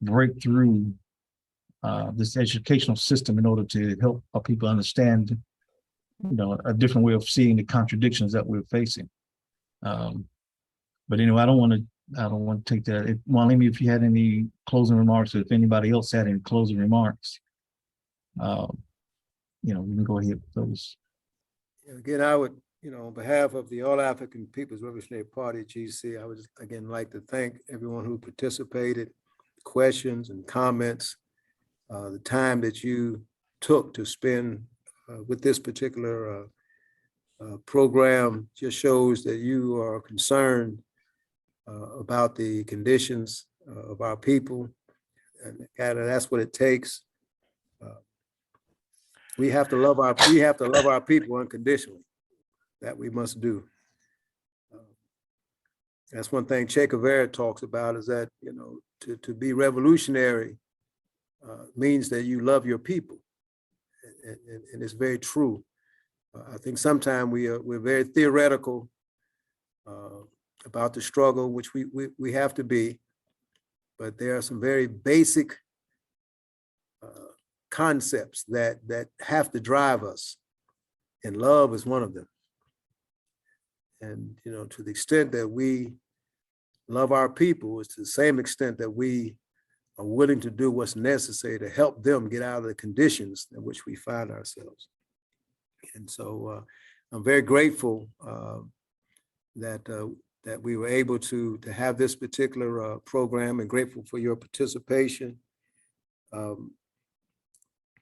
break through this educational system in order to help our people understand, a different way of seeing the contradictions that we're facing. But anyway, I don't want to take that. Mwalimu, if you had any closing remarks, or if anybody else had any closing remarks, we can go ahead with those. Again, I would, on behalf of the All African People's Revolutionary Party, GC, I would again like to thank everyone who participated, questions and comments, the time that you took to spend with this particular program just shows that you are concerned about the conditions of our people, and that's what it takes. We have to love our people unconditionally. That we must do. That's one thing Che Guevara talks about, is that to be revolutionary means that you love your people, and it's very true. I think sometimes we're very theoretical about the struggle, which we have to be, but there are some very basic concepts that have to drive us, and love is one of them. And to the extent that we love our people, is to the same extent that we are willing to do what's necessary to help them get out of the conditions in which we find ourselves. And so I'm very grateful that we were able to have this particular program, and grateful for your participation.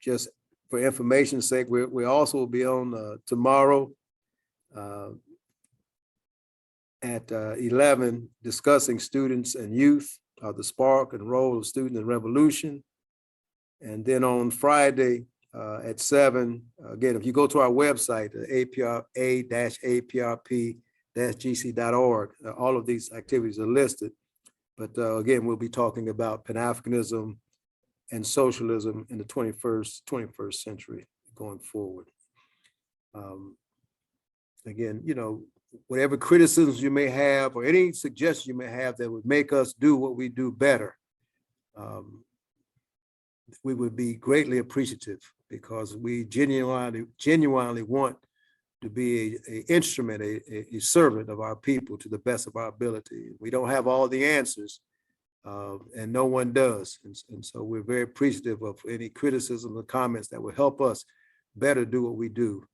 Just for information's sake, we also will be on tomorrow at 11, discussing students and youth, the spark and role of student in revolution. And then on Friday at 7, again, if you go to our website, A-APRP-GC.org, all of these activities are listed. But again, we'll be talking about Pan-Africanism and socialism in the 21st century going forward. Again, whatever criticisms you may have, or any suggestions you may have that would make us do what we do better, we would be greatly appreciative, because we genuinely want to be an instrument, a servant of our people to the best of our ability. We don't have all the answers, and no one does. And so we're very appreciative of any criticism or comments that will help us better do what we do.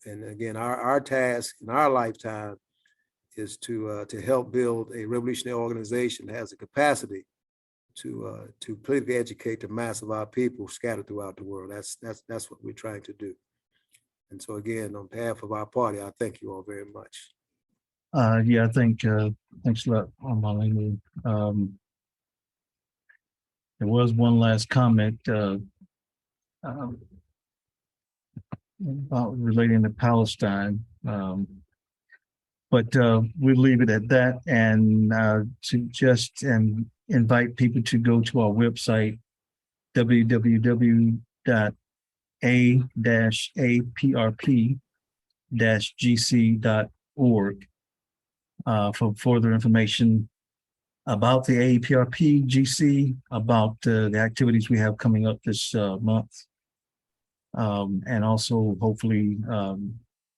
And again, our task in our lifetime is to help build a revolutionary organization that has the capacity to politically educate the mass of our people scattered throughout the world. That's what we're trying to do. And so again, on behalf of our party, I thank you all very much. Yeah, I think thanks a lot, Mwalimu. There was one last comment about relating to Palestine, but we'll leave it at that, and suggest and invite people to go to our website, www.A-APRP-GC.org, for further information about the A-APRP-GC, about the activities we have coming up this month. And also hopefully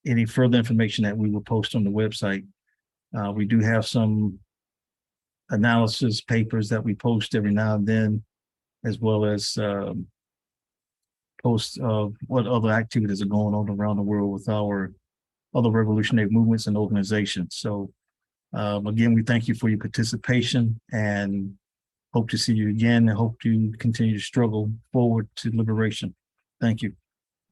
any further information that we will post on the website. We do have some analysis papers that we post every now and then, as well as posts of what other activities are going on around the world with our other revolutionary movements and organizations. So again, we thank you for your participation, and hope to see you again, and hope to continue to struggle forward to liberation. Thank you.